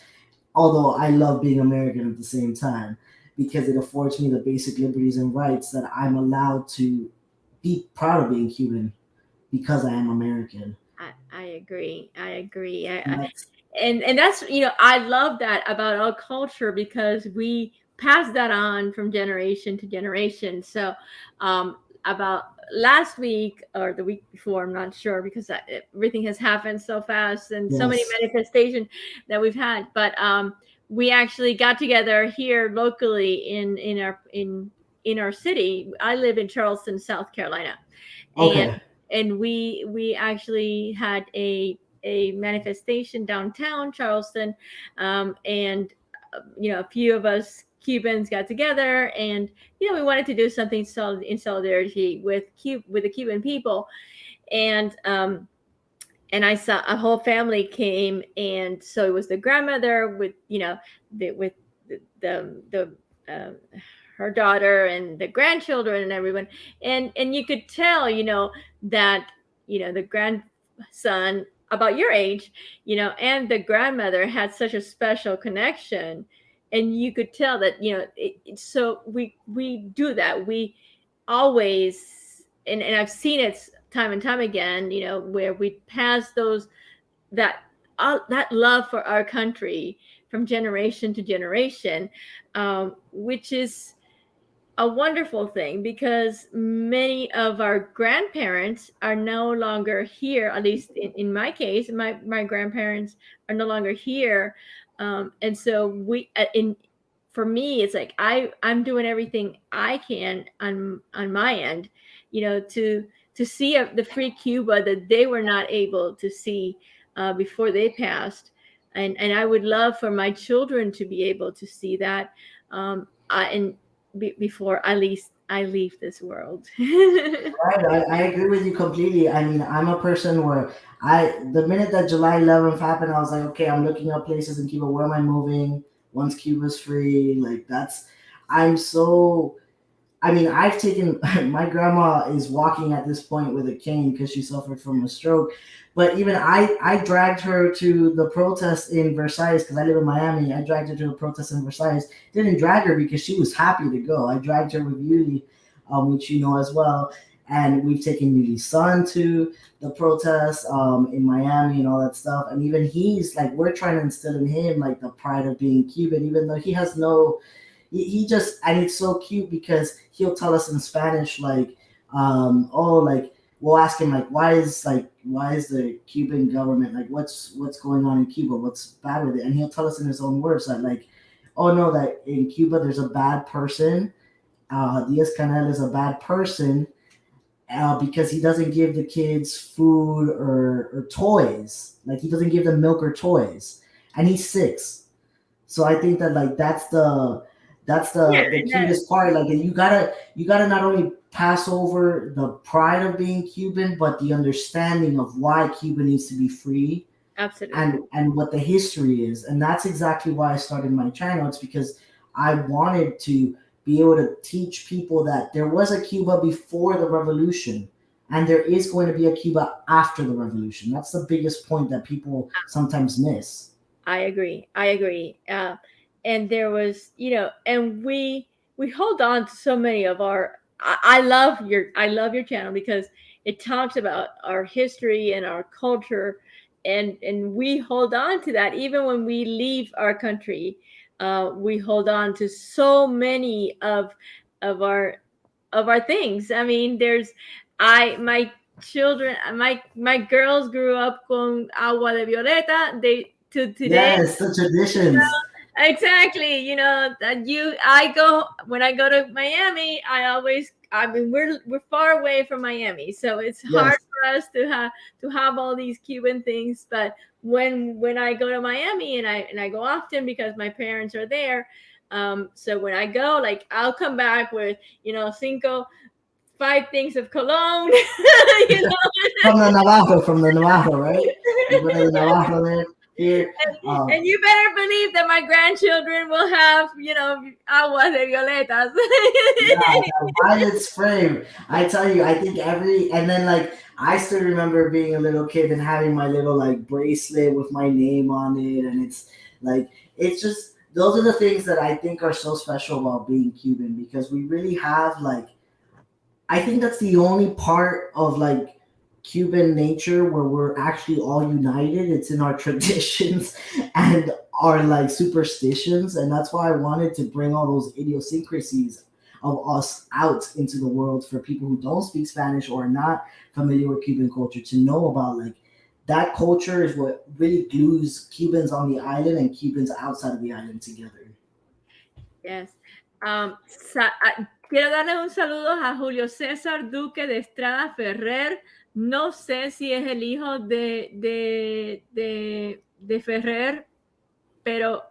Although I love being American at the same time because it affords me the basic liberties and rights that I'm allowed to be proud of being Cuban because I am American. I agree. I agree. And that's And that's, I love that about our culture because we pass that on from generation to generation. So about last week or the week before, I'm not sure because everything has happened so fast and so many yes. manifestations that we've had. But we actually got together here locally in our city. I live in Charleston, South Carolina, and Okay. we actually had a manifestation downtown Charleston, and a few of us Cubans got together, and we wanted to do something in solidarity with with the Cuban people, and I saw a whole family came, and so it was the grandmother with with the her daughter and the grandchildren and everyone, and you could tell that the grandson about your age, and the grandmother had such a special connection, and you could tell that so we do that, we always, and I've seen it time and time again, where we pass those that that love for our country from generation to generation, which is a wonderful thing because many of our grandparents are no longer here. At least in my case, my grandparents are no longer here, and so we in for me, it's like I'm doing everything I can on my end, to see the free Cuba that they were not able to see before they passed, and I would love for my children to be able to see that, before I leave this world. Right, I agree with you completely. I mean, I'm a person where the minute that July 11th happened, I was like, okay, I'm looking up places in Cuba. Where am I moving once Cuba's free? Like, I'm so, I mean, I've taken, my grandma is walking at this point with a cane because she suffered from a stroke. But even I dragged her to the protest in Versailles because I live in Miami. I dragged her to the protest in Versailles. Didn't drag her because she was happy to go. I dragged her with Yuli, which you know as well. And we've taken Yuli's son to the protest in Miami and all that stuff. And even he's like, we're trying to instill in him like the pride of being Cuban, even though he has no, he just, and it's so cute because he'll tell us in Spanish like oh, like we'll ask him like why is the Cuban government, like what's going on in Cuba, what's bad with it, and he'll tell us in his own words that like, oh no, that in Cuba there's a bad person, Diaz Canel is a bad person because he doesn't give the kids food or toys, like he doesn't give them milk or toys, and he's 6. So I think that like that's the cutest part. Like you gotta not only pass over the pride of being Cuban, but the understanding of why Cuba needs to be free. Absolutely. And what the history is. And that's exactly why I started my channel. It's because I wanted to be able to teach people that there was a Cuba before the revolution and there is going to be a Cuba after the revolution. That's the biggest point that people sometimes miss. I agree. And there was, and we hold on to so many of our. I love your channel because it talks about our history and our culture, and we hold on to that even when we leave our country. We hold on to so many of our things. I mean, my children, my girls grew up con agua de violeta. They to today. Yes, the traditions. Exactly. I go when I go to Miami. I mean, we're far away from Miami, so it's hard Yes. for us to have all these Cuban things. But when I go to Miami, and I go often because my parents are there. So when I go, like I'll come back with 5 things of cologne. you know? From the Navajo, right? You go to the Navajo there. Here. And you better believe that my grandchildren will have, aguas de violetas. Yeah, that violet spray. I tell you, I think and then like I still remember being a little kid and having my little like bracelet with my name on it, and it's like it's just those are the things that I think are so special about being Cuban because we really have like I think that's the only part of like Cuban nature where we're actually all united. It's in our traditions and our like superstitions, and that's why I wanted to bring all those idiosyncrasies of us out into the world for people who don't speak Spanish or are not familiar with Cuban culture to know about like that culture is what really glues Cubans on the island and Cubans outside of the island together. Yes. Quiero darle un saludo a Julio César Duque de Estrada Ferrer. No sé si es el hijo de Ferrer, pero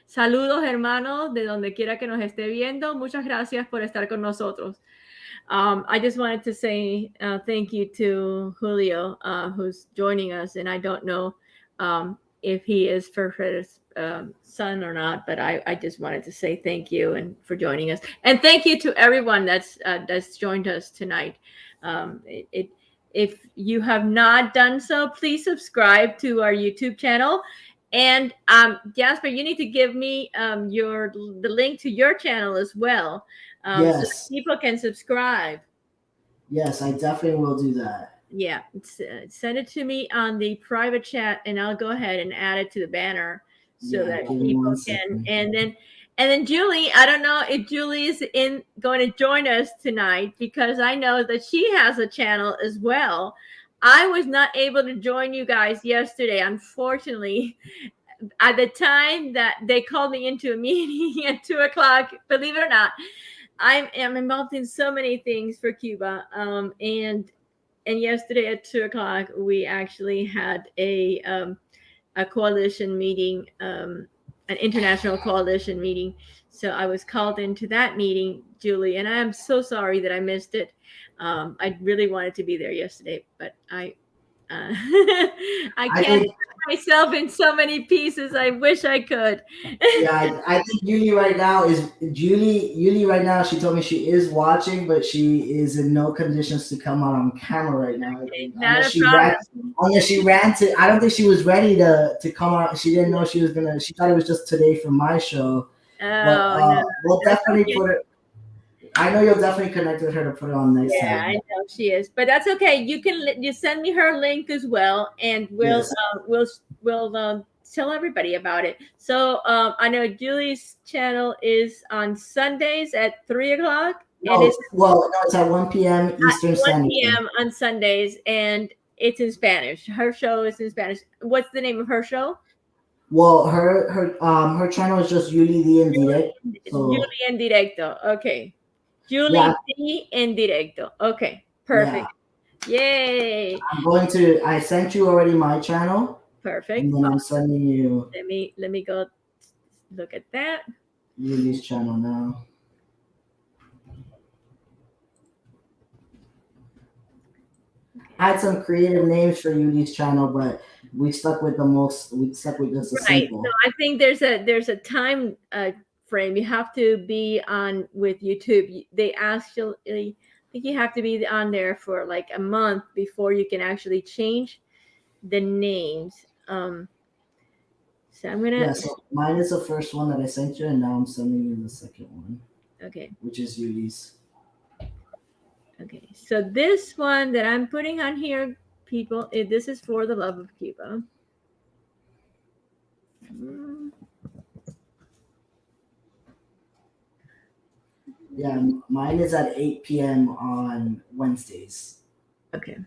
saludos hermanos de donde quiera que nos esté viendo. Muchas gracias por estar con nosotros. I just wanted to say thank you to Julio, who's joining us, and I don't know if he is Ferrer's son or not, but I just wanted to say thank you and for joining us, and thank you to everyone that's joined us tonight. If you have not done so, please subscribe to our YouTube channel. And Jasper, you need to give me the link to your channel as well, so that people can subscribe. Yes, I definitely will do that. Yeah, send it to me on the private chat, and I'll go ahead and add it to the banner so that people can. And then Julie, I don't know if Julie is going to join us tonight because I know that she has a channel as well. I was not able to join you guys yesterday, unfortunately. at the time that they called me into a meeting at 2:00, believe it or not, I am involved in so many things for Cuba. And yesterday at 2:00, we actually had a coalition meeting, an international coalition meeting. So I was called into that meeting, Julie, and I am so sorry that I missed it. I really wanted to be there yesterday, but I I can't put myself in so many pieces. I wish I could. Yeah, I think Julie right now is Julie right now. She told me she is watching, but she is in no conditions to come out on camera right now. I think Not a problem. unless she ran to. I don't think she was ready to come out. She didn't know she was gonna. She thought it was just today for my show. But No, we'll definitely okay. put it. I know you'll definitely connect with her to put it on next Yeah, time. I know she is, but that's okay. You send me her link as well, and we'll Yes. tell everybody about it. So I know Julie's channel is on Sundays at 3:00, and it's No, it's at 1 p.m. Eastern at 1 Standard Time. p.m. on Sundays, and it's in Spanish. Her show is in Spanish. What's the name of her show? Well, her channel is just Yuli the in direct. So Julie en directo. Okay. Julie yeah, D en directo. Okay. Perfect. Yay. I sent you already my channel. Perfect. And then I'm sending you Let me go look at that. Yuli's channel now. I had some creative names for Yuli's channel, but we stuck with just a Right. simple. So I think there's a time frame. You have to be on with YouTube. They actually, I think you have to be on there for like a month before you can actually change the names. So I'm gonna. Yeah, so mine is the first one that I sent you, and now I'm sending you the second one. Okay. Which is Yuli's. Okay. So this one that I'm putting on here, people, this is for the love of Cuba. Yeah, mine is at 8 p.m. on Wednesdays. Okay.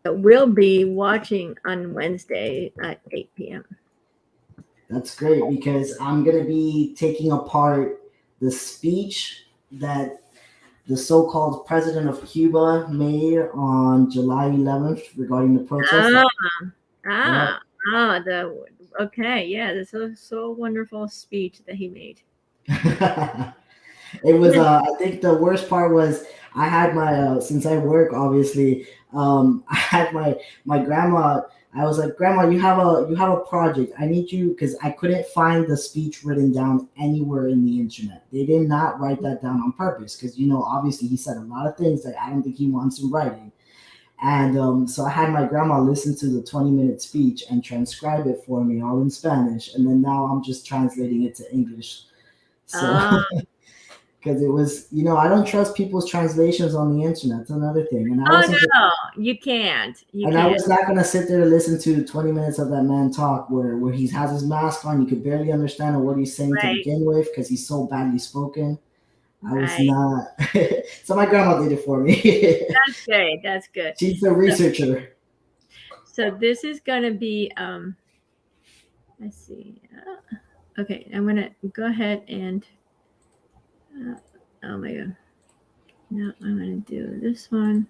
We'll be watching on Wednesday at 8 p.m. That's great because I'm going to be taking apart the speech that the so-called president of Cuba made on July 11th regarding the protest. Okay, yeah, that's so wonderful speech that he made. It was I think the worst part was I had my since I work obviously I had my grandma. I was like, Grandma, you have a project. I need you because I couldn't find the speech written down anywhere in the internet. They did not write that down on purpose because obviously he said a lot of things that I don't think he wants in writing. And so I had my grandma listen to the 20-minute speech and transcribe it for me all in Spanish, and then now I'm just translating it to English. So because it was, I don't trust people's translations on the internet. That's another thing. And you can't. I was not going to sit there to listen to 20 minutes of that man talk where he has his mask on. You could barely understand what he's saying to begin with because he's so badly spoken. I was not. So my grandma did it for me. That's great. That's good. She's a researcher. So this is going to be, let's see. Okay, I'm going to go ahead and, oh my God. No, I'm going to do this one.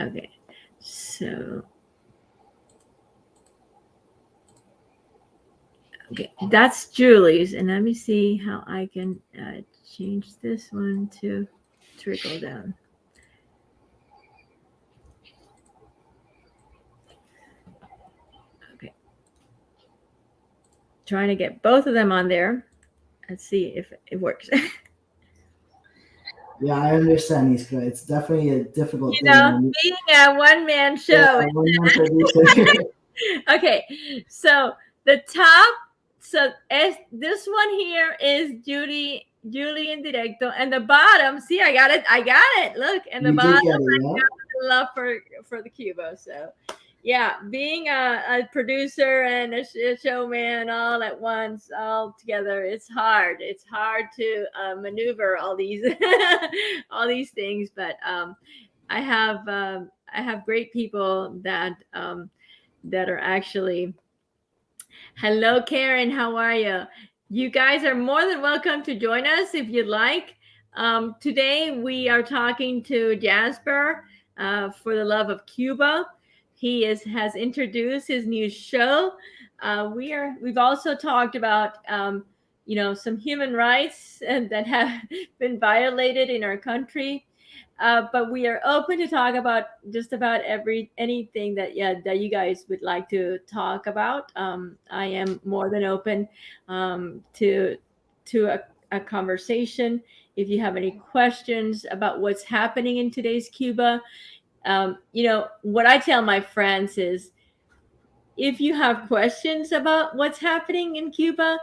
Okay, so. Okay, that's Julie's, and let me see how I can change this one to trickle down. Okay, trying to get both of them on there. Let's see if it works. Yeah, I understand, Iska. It's definitely a difficult thing. Being a one-man show. Yeah, one-man producer. Okay, so the top. So this one here is Julie in directo, and the bottom. See, I got it. Look, and the bottom, I got love for the Cuba. So Yeah, being a producer and a showman all at once, all together, it's hard. It's hard to maneuver all these all these things. But I have great people that are actually. Hello, Karen. How are you? You guys are more than welcome to join us if you'd like. Today we are talking to Jasper for the love of Cuba. He has introduced his new show. We've also talked about some human rights and that have been violated in our country. But we are open to talk about just about anything that you guys would like to talk about. I am more than open to a conversation. If you have any questions about what's happening in today's Cuba, what I tell my friends is, if you have questions about what's happening in Cuba,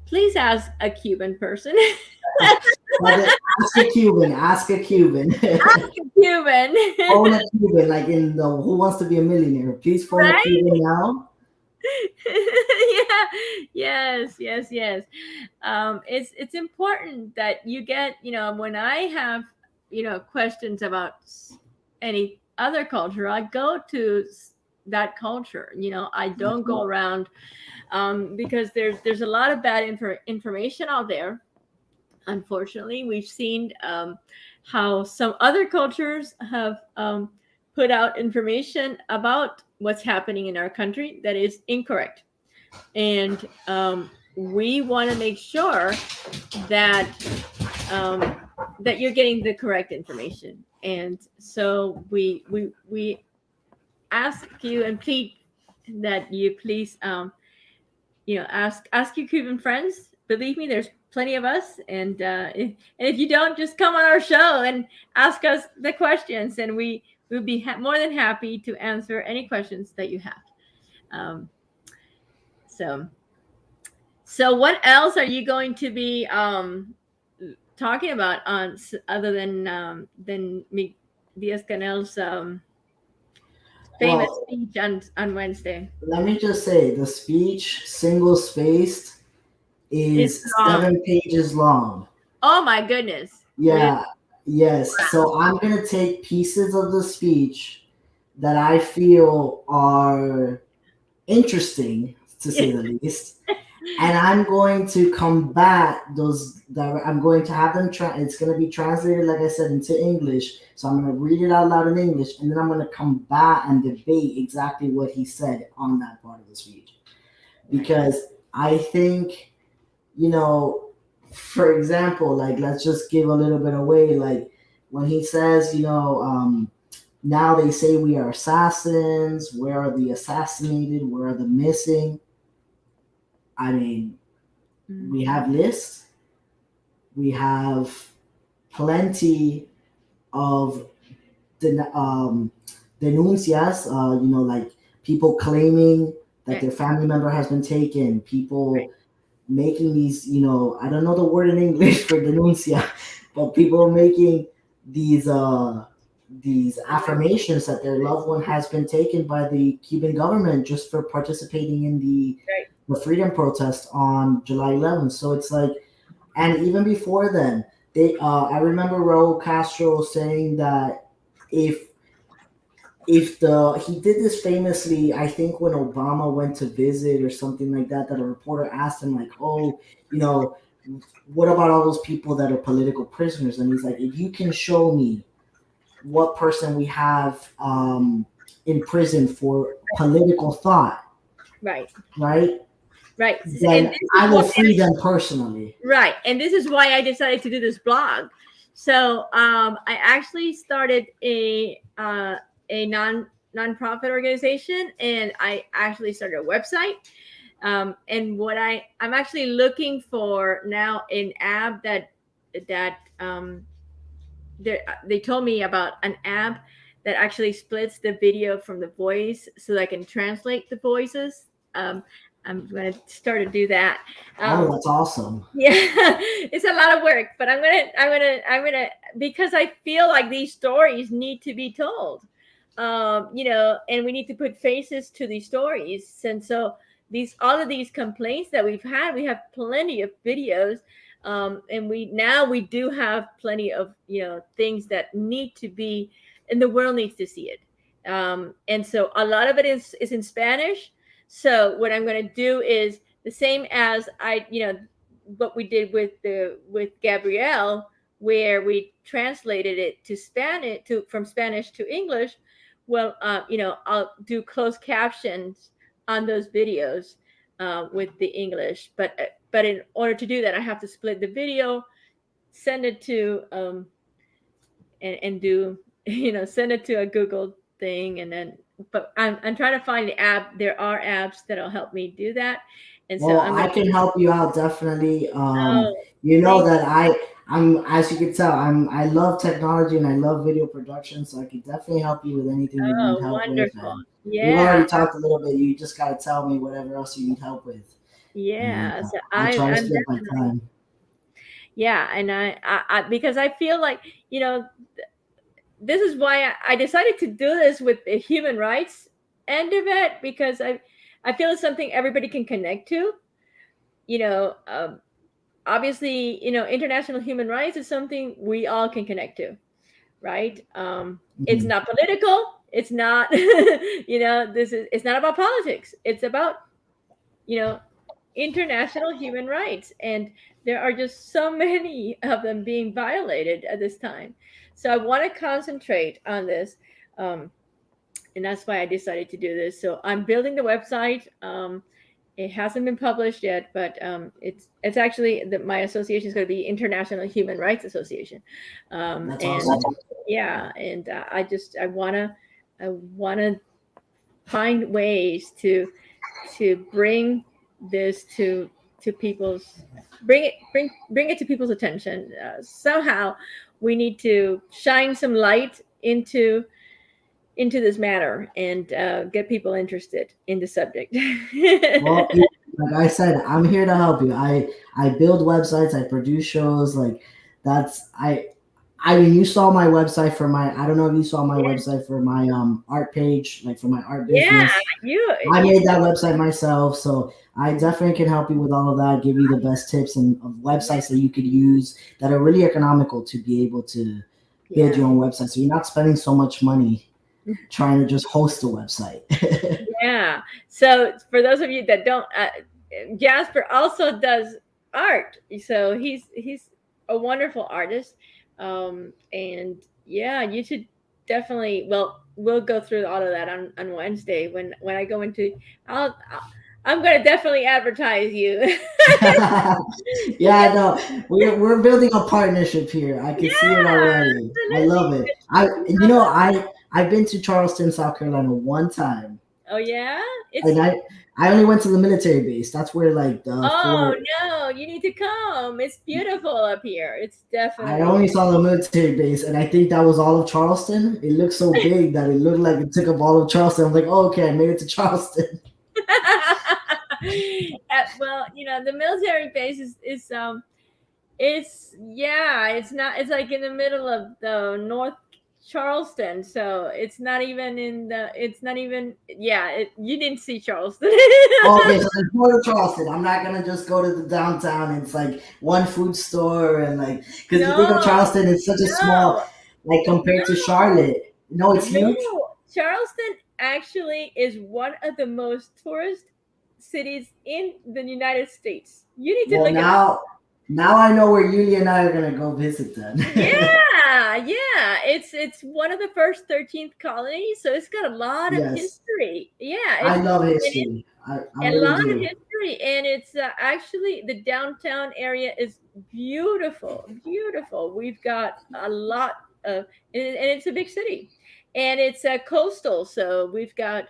please ask a Cuban person. Ask a Cuban. Ask a Cuban. Cuban. Phone a Cuban, like in the Who Wants to Be a Millionaire. Please phone a Right? Cuban now. Yeah. Yes. It's important that you get, when I have, questions about any other culture, I go to that culture. I don't go around because there's a lot of bad information out there. Unfortunately, we've seen how some other cultures have put out information about what's happening in our country that is incorrect. And we want to make sure that that you're getting the correct information. And so we ask you and plead that you please ask your Cuban friends. Believe me, there's plenty of us, and if you don't, just come on our show and ask us the questions, and we would be more than happy to answer any questions that you have. Um, so what else are you going to be talking about on other than Diaz Canel's famous Well, speech on Wednesday? let me just say the speech, single spaced, It's is long. 7 pages long. Oh my goodness. Yeah, yes. So I'm going to take pieces of the speech that I feel are interesting, to say the least. And I'm going to combat those. I'm going to have them. It's going to be translated, like I said, into English. So I'm going to read it out loud in English, and then I'm going to combat and debate exactly what he said on that part of the speech, because I think, for example, like, let's just give a little bit away. Like when he says, now they say we are assassins. Where are the assassinated? Where are the missing? I mean, we have lists. We have plenty of denuncias, like people claiming that their family member has been taken, people making these, I don't know the word in English for denuncia, but people making these affirmations that their loved one has been taken by the Cuban government just for participating in the freedom protest on July 11th. So it's like, and even before then, I remember Raul Castro saying that if he did this famously, I think when Obama went to visit or something like that, that a reporter asked him like, oh, what about all those people that are political prisoners? And he's like, if you can show me what person we have in prison for political thought, right, then I will free them personally. Right. And this is why I decided to do this blog. So I actually started a nonprofit organization, and I actually started a website. And what I'm actually looking for now an app that they told me about an app that actually splits the video from the voice so that I can translate the voices. I'm going to start to do that. That's awesome. Yeah, it's a lot of work, but I'm gonna because I feel like these stories need to be told. and we need to put faces to these stories. And so these all of these complaints that we have plenty of videos, and we do have plenty of things that need to be, and the world needs to see it. And so a lot of it is in Spanish. So what I'm going to do is the same as what we did with Gabrielle, where we translated it to Spanish to from Spanish to English. Well, I'll do closed captions on those videos with the English, but in order to do that, I have to split the video, send it to and do send it to a Google thing, and then but I'm trying to find the app. There are apps that'll help me do that, and so Well, I'm I gonna. can help you out definitely. Oh, You know thank that I'm as you can tell, I love technology and I love video production, so I can definitely help you with anything you need Oh, help with. wonderful. And we've Yeah, already talked a little bit. You just gotta tell me whatever else you need help with, and yeah. So I'll try to I'm split my definitely. time. Yeah, and I because I feel like this is why I decided to do this with the human rights end of it, because I feel it's something everybody can connect to. You know, obviously, international human rights is something we all can connect to, right? It's Mhm. not political. It's not, it's not about politics. It's about, you know, international human rights. And there are just so many of them being violated at this time. So I want to concentrate on this. Um, and that's why I decided to do this. So I'm building the website. It hasn't been published yet, but it's actually my association is going to be International Human Rights Association, That's and awesome. yeah, and I wanna find ways to bring this to people's bring it to people's attention. Somehow, we need to shine some light into this matter and get people interested in the subject. Well, like I said, I'm here to help you. I build websites, I produce shows. Like that's I mean, you saw my website for my. I don't know if you saw my Yeah, website for my art page, like for my art yeah, business. you I you made that website myself, so I definitely can help you with all of that. Give you the best tips and of yeah, websites that you could use that are really economical to be able to build yeah, your own website. So you're not spending so much money trying to just host a website. yeah. So for those of you that don't, Jasper also does art. So he's a wonderful artist, and yeah, you should definitely. Well, we'll go through all of that on Wednesday when I go into. I'm gonna definitely advertise you. Yeah, no, we're building a partnership here. I can see it Yeah, already. I love it. I've been to Charleston, South Carolina one time, oh yeah, and it's. I only went to the military base. That's where like the Oh fort. no, you need to come. It's beautiful up here. It's I definitely. only saw the military base, and I think that was all of Charleston. It looked so big that it looked like it took up all of Charleston. I'm like, oh, okay, I made it to Charleston. Well, the military base is it's yeah, it's not. It's like in the middle of the North Charleston, so it's not even in the. It's not even. Yeah, you didn't see Charleston. Okay, so there's more to Charleston. I'm not gonna just go to the downtown. It's like one food store and like because you think of No, Charleston, it's such a small, no, like compared to no. Charlotte. No, it's huge. No, Charleston actually is one of the most tourist cities in the United States. You need to Well, look it up. now I know where Yuli and I are gonna go visit then. Yeah. It's one of the first 13th colonies, so it's got a lot of Yes, history. Yeah, I love it's history. I a really lot of do. history, and it's actually the downtown area is beautiful, beautiful. We've got a lot of, and it's a big city, and it's coastal, so we've got.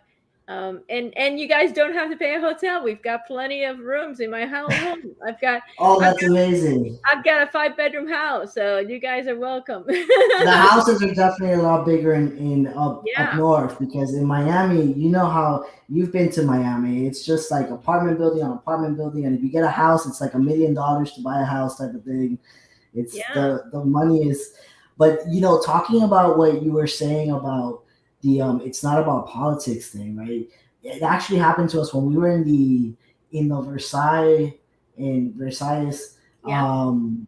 And you guys don't have to pay a hotel. We've got plenty of rooms in my home. Oh, I've that's amazing. I've got a 5 bedroom house, so you guys are welcome. The houses are definitely a lot bigger in up Yeah, north because in Miami, you know how you've been to Miami. It's just like apartment building on apartment building, and if you get a house, it's like $1 million to buy a house type of thing. It's yeah, the money is, but talking about what you were saying about the it's not about politics thing, right? It actually happened to us when we were in the Versailles, Yeah. um,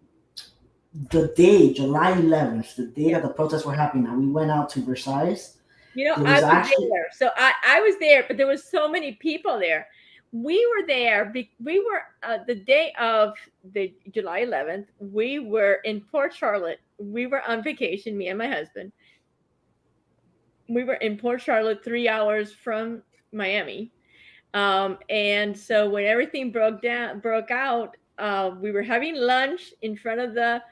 the day July 11th, the day Yeah. that the protests were happening. And we went out to Versailles. There I was was actually there. So I was there, but there was so many people there. We were there. We were the day of the July 11th. We were in Port Charlotte. We were on vacation, me and my husband. We were in Port Charlotte, 3 hours from Miami. And so when everything broke out, we were having lunch in front of the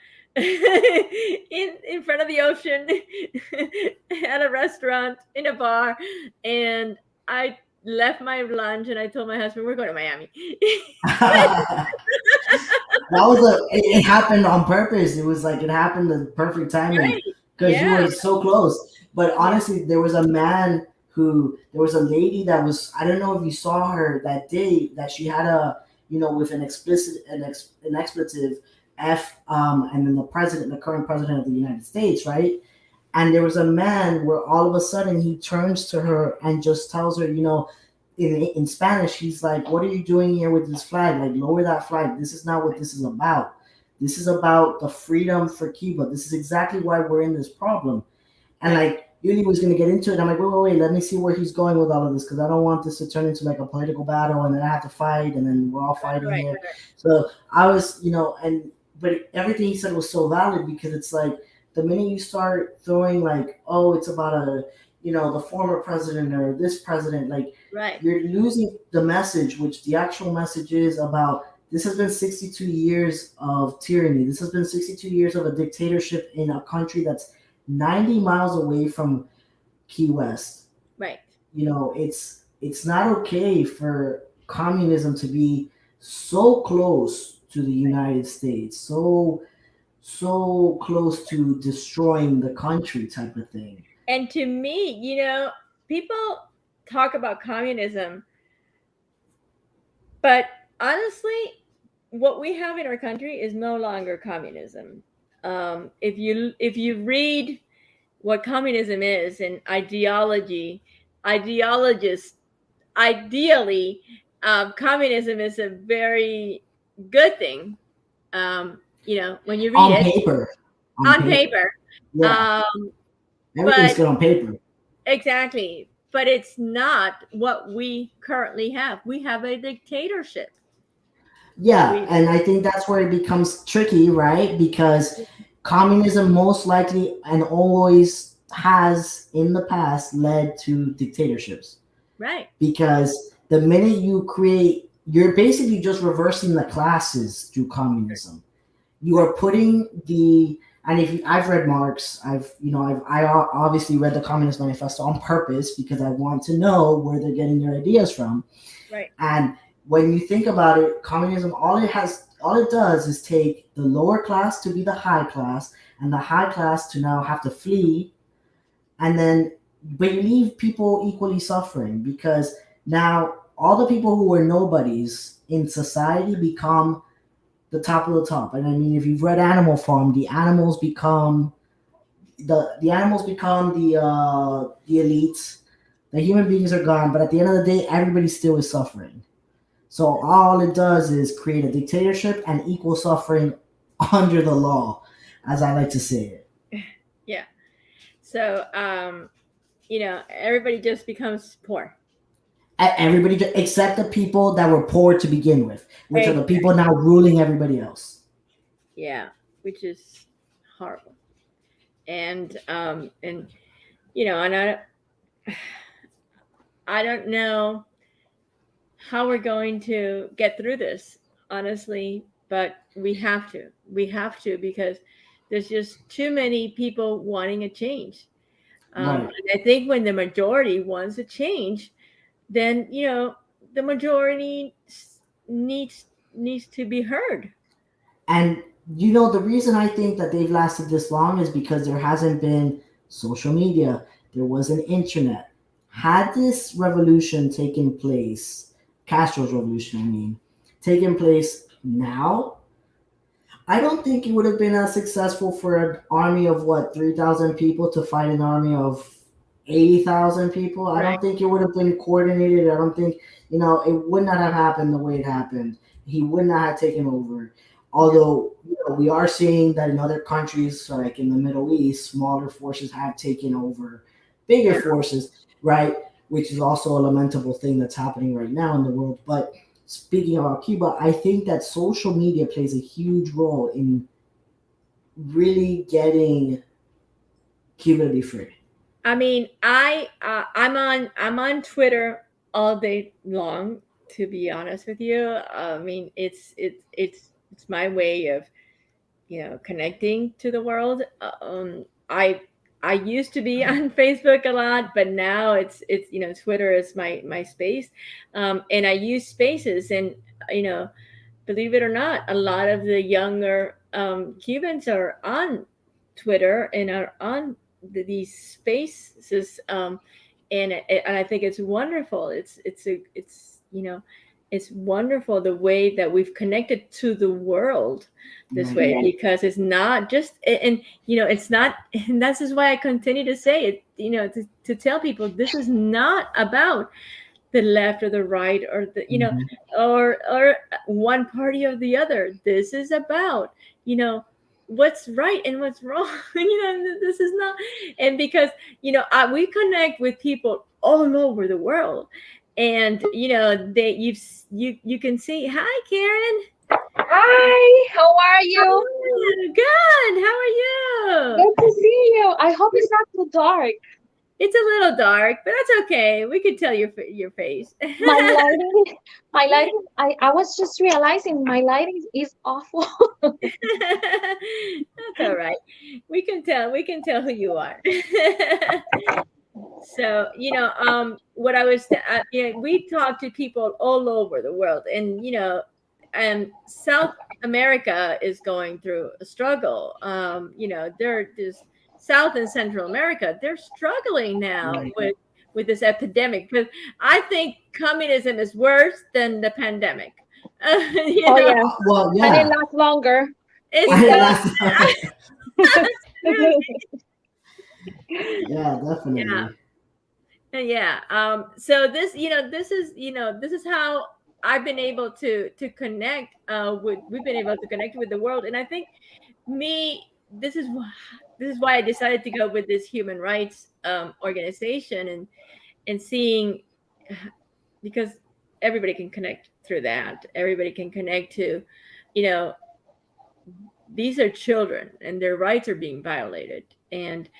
in front of the ocean at a restaurant in a bar, and I left my lunch and I told my husband we're going to Miami. that was it happened on purpose. It was like it happened the perfect timing Right? because you Yeah. were so close. But Yeah. honestly, there was a man who there was a lady that was, I don't know if you saw her that day, that she had a, with an explicit an expletive F, and then the current president of the United States, right? And there was a man where all of a sudden he turns to her and just tells her, in Spanish, he's like, "What are you doing here with this flag? Like, lower that flag. This is not what this is about. This is about the freedom for Cuba. This is exactly why we're in this problem." And Right. like, Uni was gonna get into it. I'm like, wait, let me see where he's going with all of this, because I don't want this to turn into like a political battle and then I have to fight and then we're all fighting Right. here. So I was, but everything he said was so valid, because it's like the minute you start throwing like, oh, it's about the former president or this president, like Right. you're losing the message, which the actual message is about. This has been 62 years of tyranny. This has been 62 years of a dictatorship in a country that's 90 miles away from Key West. Right. It's not okay for communism to be so close to the United States, so close to destroying the country, type of thing. And to me, people talk about communism, but honestly, what we have in our country is no longer communism. If you read what communism is and ideologists, ideally, communism is a very good thing. When you read On it paper, on on paper, paper, yeah, um, everything's but good on paper. exactly, but it's not what we currently have. We have a dictatorship. Yeah, We and I think that's where it becomes tricky, right? Because communism most likely and always has in the past led to dictatorships. right, Because the minute you create, you're basically just reversing the classes through communism. You are putting and if I've read Marx, I obviously read the Communist Manifesto on purpose because I want to know where they're getting their ideas from. right, And when you think about it, communism, all it does is take the lower class to be the high class, and the high class to now have to flee, and then but you leave people equally suffering, because now all the people who were nobodies in society become the top of the top. And I mean, if you've read Animal Farm, the elites. The human beings are gone, but at the end of the day, everybody still is suffering. So all it does is create a dictatorship and equal suffering under the law, as I like to say it. yeah. So, everybody just becomes poor. Everybody, except the people that were poor to begin with, which are the Exactly. people now ruling everybody else. Yeah, which is horrible. And I don't know how we're going to get through this, honestly, but we have to. We have to, because there's just too many people wanting a change. Right. And I think when the majority wants a change, then the majority needs to be heard. And the reason I think that they've lasted this long is because there hasn't been social media, there wasn't internet. Had this revolution taken place, Castro's revolution, I mean, taken place now, I don't think it would have been as successful for an army of what, 3,000 people to fight an army of 80,000 people. I Right. don't think it would have been coordinated. I don't think, it would not have happened the way it happened. He would not have taken over. Although, we are seeing that in other countries, like in the Middle East, smaller forces have taken over bigger Yeah. forces, right? Which is also a lamentable thing that's happening right now in the world. But speaking about Cuba, I think that social media plays a huge role in really getting Cuba to be free. I mean, I'm on Twitter all day long. To be honest with you, I mean, it's my way of connecting to the world. I used to be on Facebook a lot, but now it's Twitter is my space, and I use Spaces, and you know believe it or not, a lot of the younger Cubans are on Twitter and are on these spaces, and I think it's wonderful. It's wonderful the way that we've connected to the world this Right. way, because it's not just and it's not, and that's just why I continue to say it, to tell people this is not about the left or the right, or Mhm. or one party or the other. This is about what's right and what's wrong. This is not, and because we connect with people all over the world, and they you can see. Hi, Karen. Hi, how are you? Good. How are you? Good to see you. I hope it's not too dark. It's a little dark, but that's okay. We could tell your face. My lighting, my lighting, I was just realizing my lighting is awful. That's all right. We can tell who you are. So what I was we talk to people all over the world, and South America is going through a struggle. They're just South and Central America, they're struggling now Right. with this epidemic, because I think communism is worse than the pandemic. Oh yeah, Well, and it yeah. lasts longer. It's Instead Yeah, yeah. definitely. Yeah. So this is how I've been able to connect with we've been able to connect with the world. And I think me this is why I decided to go with this human rights organization, and seeing, because everybody can connect through that. Everybody can connect to, you know, these are children and their rights are being violated, and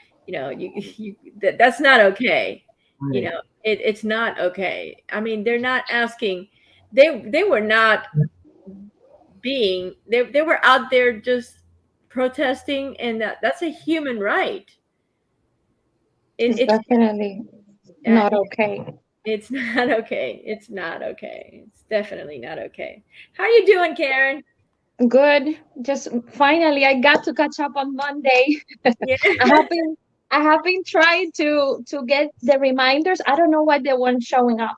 that's not okay. Right. It's not okay. I mean, they're not asking. They were not being. They were out there just protesting, and that's a human right. it's It's definitely uh, not okay. it's not okay. It's not okay. It's definitely not okay. How you doing, Karen? Good. Just finally, I got to catch up on Monday. Yeah. I have been I have been trying to get the reminders. I don't know why they weren't showing up.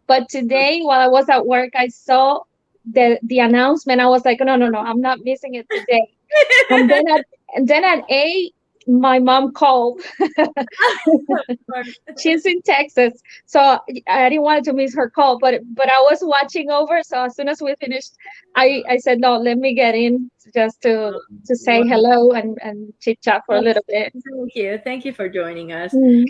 But today, while I was at work, I saw the announcement. I was like, no, no, no, I'm not missing it today. And then at 8, my mom called. She's in Texas, so I didn't want to miss her call. But I was watching over, so as soon as we finished, I said no, let me get in just to say Well, hello and chit chat for a little bit. thank you. Thank you for joining us. Mm.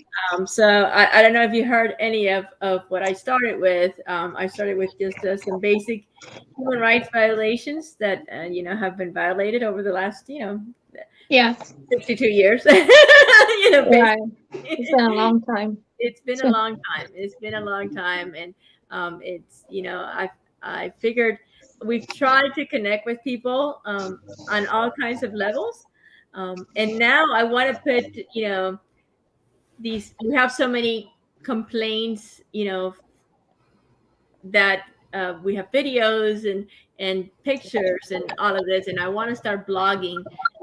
So I don't know if you heard any of what I started with. I started with just some basic human rights violations that have been violated over the last Yes, 62 years. Basically, right. It's been a long time. it's been a So, long time. It's been a long time, and it's I figured we've tried to connect with people on all kinds of levels, and now I want to put these. We have so many complaints, that we have videos and pictures and all of this, and I want to start blogging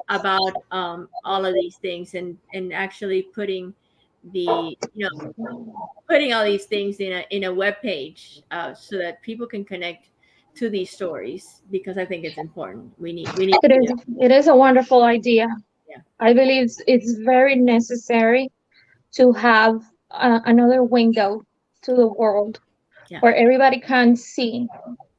about all of these things, and actually the putting all these things in a web page, so that people can connect to these stories, because I think it's important. We need it is it is a wonderful idea. yeah. I believe it's very necessary to have another window to the world Yeah. where everybody can see,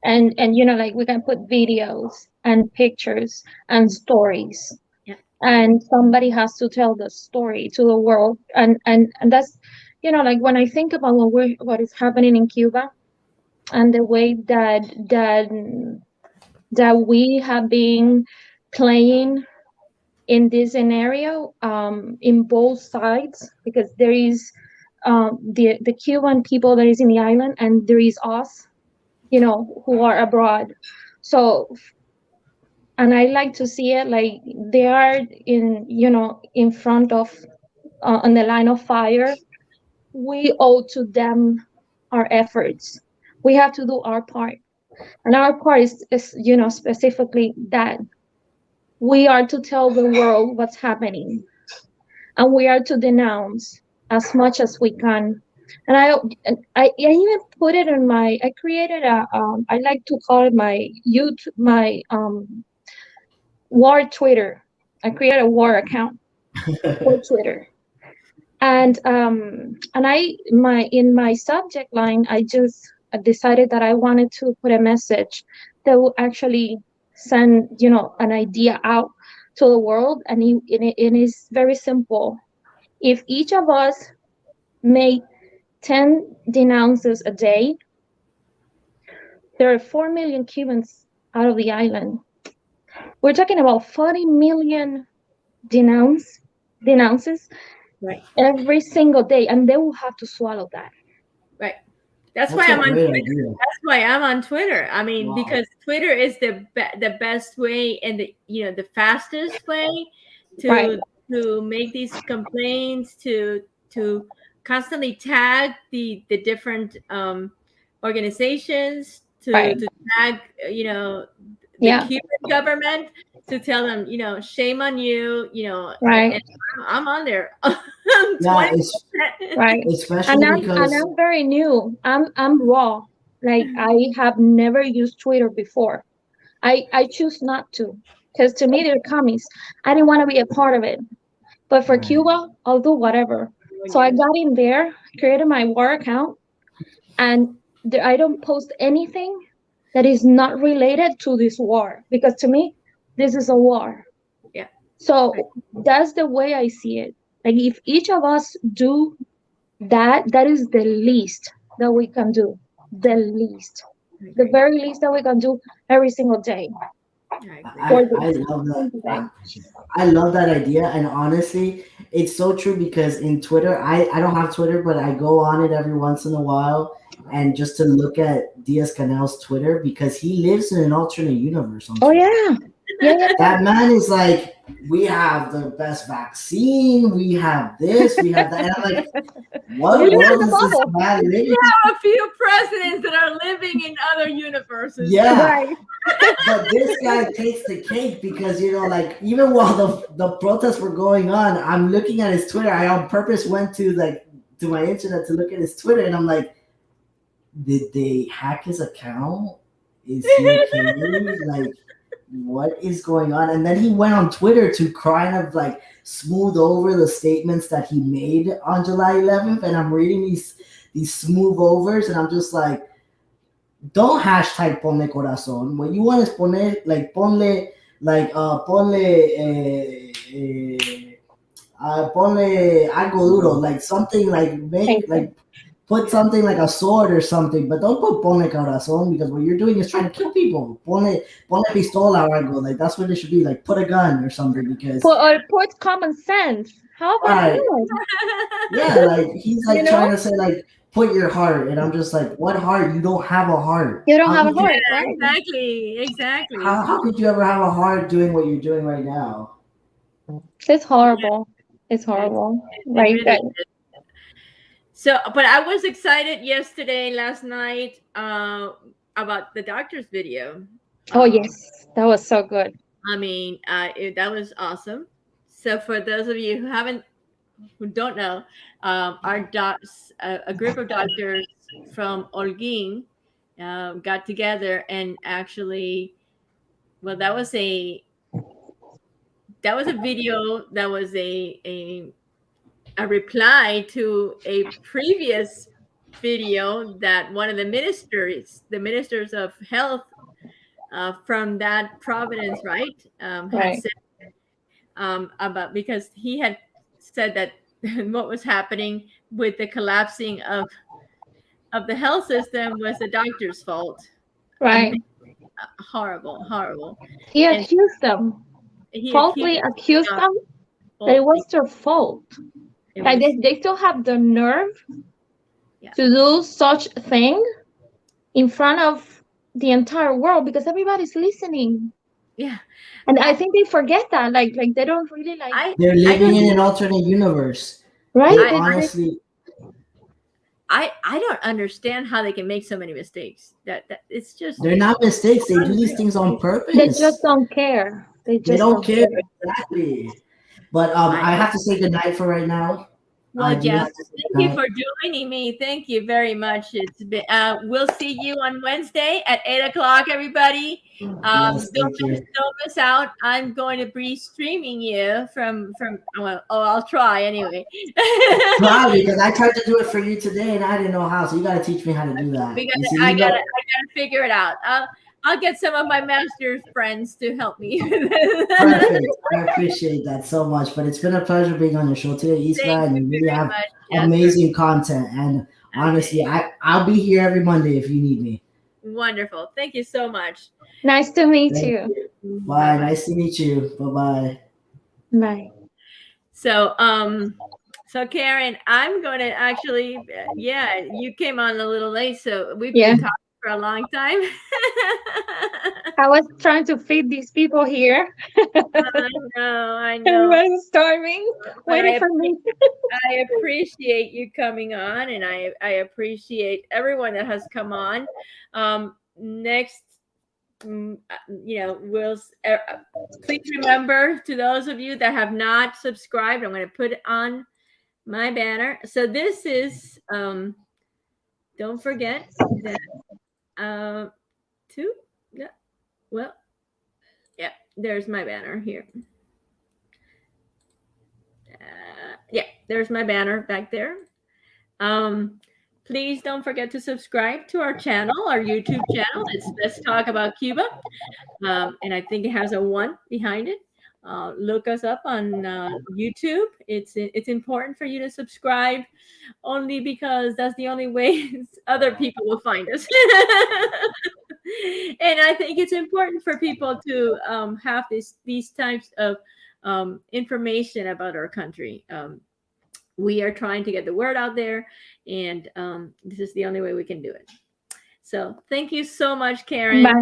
and you know, like we can put videos and pictures and stories, Yeah. and somebody has to tell the story to the world, and that's, you know, like when I think about what is happening in Cuba, and the way that we have been playing in this scenario, in both sides, because there is the Cuban people that is in the island, and there is us, you know, who are abroad. So, and I like to see it like they are in, you know, in front of, on the line of fire. We owe to them our efforts. We have to do our part, and our part is, you know, specifically that we are to tell the world what's happening, and we are to denounce as much as we can. And I even put it in my, I created a, I like to call it my YouTube, my war Twitter. I created a war account for Twitter. And I, my, in my subject line, I just decided that I wanted to put a message that will actually send, you know, an idea out to the world, and it is very simple. If each of us make 10 denounces a day, there are 4 million Cubans out of the island. We're talking about 40 million denounce denounces Right. every single day, and they will have to swallow that. Right. That's That's why a I'm on great Twitter. idea. That's why I'm on Twitter. I mean, Wow. because Twitter is the best way, and the, you know, the fastest way Right, to make these complaints, to constantly tag the different organizations, right. to tag, you know, the Yeah, Cuban government, to tell them, you know, shame on you, you know, right, and I'm on there Yeah, 20. it's right. And especially I'm because very new. I'm raw. Like I have never used Twitter before. I choose not to, because to me they're commies. I didn't want to be a part of it. But for right. Cuba, I'll do whatever. So I Yes. got in there, created my war account, and there, I don't post anything that is not related to this war, because to me, this is a war. Yeah. So that's the way I see it. Like if each of us do that, that is the least that we can do. The least, I the agree. very least that we can do every single day I agree. for I this. love that. Thank you, babe. I love that idea, and honestly, it's so true because in Twitter, I don't have Twitter, but I go on it every once in a while, and just to look at Diaz Canel's Twitter because he lives in an alternate universe on Oh Twitter. yeah, yeah, yeah. That man is like, we have the best vaccine, we have this, we have that, and I'm like, You what live in world the is this bubble, man living? A few presidents that are living in other universes. Yeah, right? but this guy takes the cake because like even while the protests were going on, I'm looking at his Twitter. I on purpose went to my internet to look at his Twitter, and I'm like, did they hack his account? Is he okay? Like, what is going on? And then he went on Twitter to kind of like smooth over the statements that he made on July 11th, and I'm reading these smooth overs, and I'm just like, don't hashtag ponle corazón. What you want is poner like ponle like ponle algo duro, like something like make Thank you. like put something like a sword or something, but don't put ponle corazón because what you're doing is trying to kill people. Ponle pistola or algo, like that's what it should be, like put a gun or something because Put common sense. How about right, that? yeah, like he's You like know, trying to say like put your heart, and I'm just like, what heart? You don't have a heart. you don't How have a could you? heart, right? Exactly. Exactly. How could you ever have a heart doing what you're doing right now? It's horrible. It's It, horrible. it Like really that. is. So, but I was excited yesterday, last night, about the doctor's video. Oh Um, yes, that was so good. I mean, that was awesome. So, for those of you who don't know, our docs, a group of doctors from Holguin, got together and actually, well, that was a video that was a a reply to a previous video that one of the ministers of health from that province, right, had Right. said about, because he had said that what was happening with the collapsing of the health system was the doctor's fault. Right. Horrible, horrible. He And accused them, he falsely accused accused uh, them that it was their fault. it Like was, they still have the nerve yeah, to do such a thing in front of the entire world because everybody's listening. yeah. And I think they forget that. Like they don't really like, I They're I living don't in an alternate universe. right? They I honestly, I don't understand how they can make so many mistakes. That it's just they're not mistakes. They do these unreal. things on They just purpose. don't care. They They just don't don't care care. exactly. But I I have to say goodnight for right now. I Well, do yes. have to say Thank you goodnight. for joining me. Thank you very much. It's been. We'll see you on Wednesday at 8 o'clock. Everybody, Yes, thank you. don't miss out. I'm going to be streaming you from. Well, oh, I'll try anyway. Try because I tried to do it for you today and I didn't know how. So you got to teach me how to do that. because You see, I you gotta know, I gotta figure it out. I'll get some of my master friends to help me. perfect. I appreciate that so much. But it's been a pleasure being on your show today, Iskra, Thank and you you really very have much, Jasper. amazing content. And honestly, Okay, I'll be here every Monday if you need me. wonderful. Thank you so much. Nice to meet Thank you. you. Bye Bye. bye. Nice to meet you. Bye bye. Bye. So, so Karen, I'm going to actually, yeah, you came on a little late, so we've Yeah. been talking for a long time. I was trying to feed these people here. I know, Everybody's starving, but waiting for me. I appreciate you coming on, and I appreciate everyone that has come on. Next, please remember, to those of you that have not subscribed, I'm going to put it on my banner. So this is, don't forget that, two, yeah, well, yeah, there's my banner here. Yeah, there's my banner back there. Please don't forget to subscribe to our channel, our YouTube channel. It's Let's Talk About Cuba. And I think it has a 1 behind it. Look us up on YouTube. It's important for you to subscribe, only because that's the only way other people will find us. And I think it's important for people to have these types of information about our country. We are trying to get the word out there, and this is the only way we can do it. So thank you so much, Karen, Bye.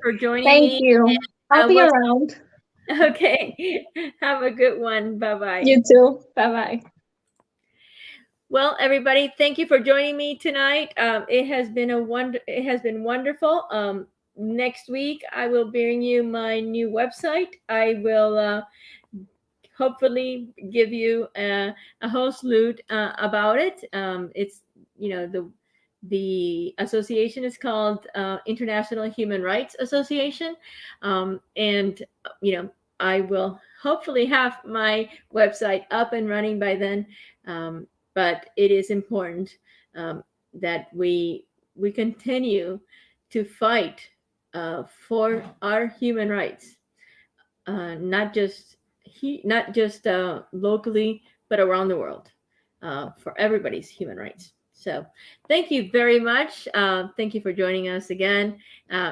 for joining Thank me. you. And, I'll be around. okay. Have a good one. Bye-bye. You too. Bye bye. Well, everybody, thank you for joining me tonight. It has been wonderful. Next week, I will bring you my new website. I will hopefully give you a whole slew about it. It's, the association is called International Human Rights Association, and I will hopefully have my website up and running by then. But it is important that we continue to fight for our human rights, not just locally, but around the world, for everybody's human rights. So thank you very much. Thank you for joining us again.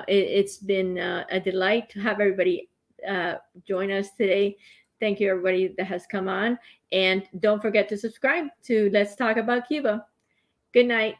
It's been a delight to have everybody join us today. Thank you, everybody that has come on. And don't forget to subscribe to Let's Talk About Cuba. Good night.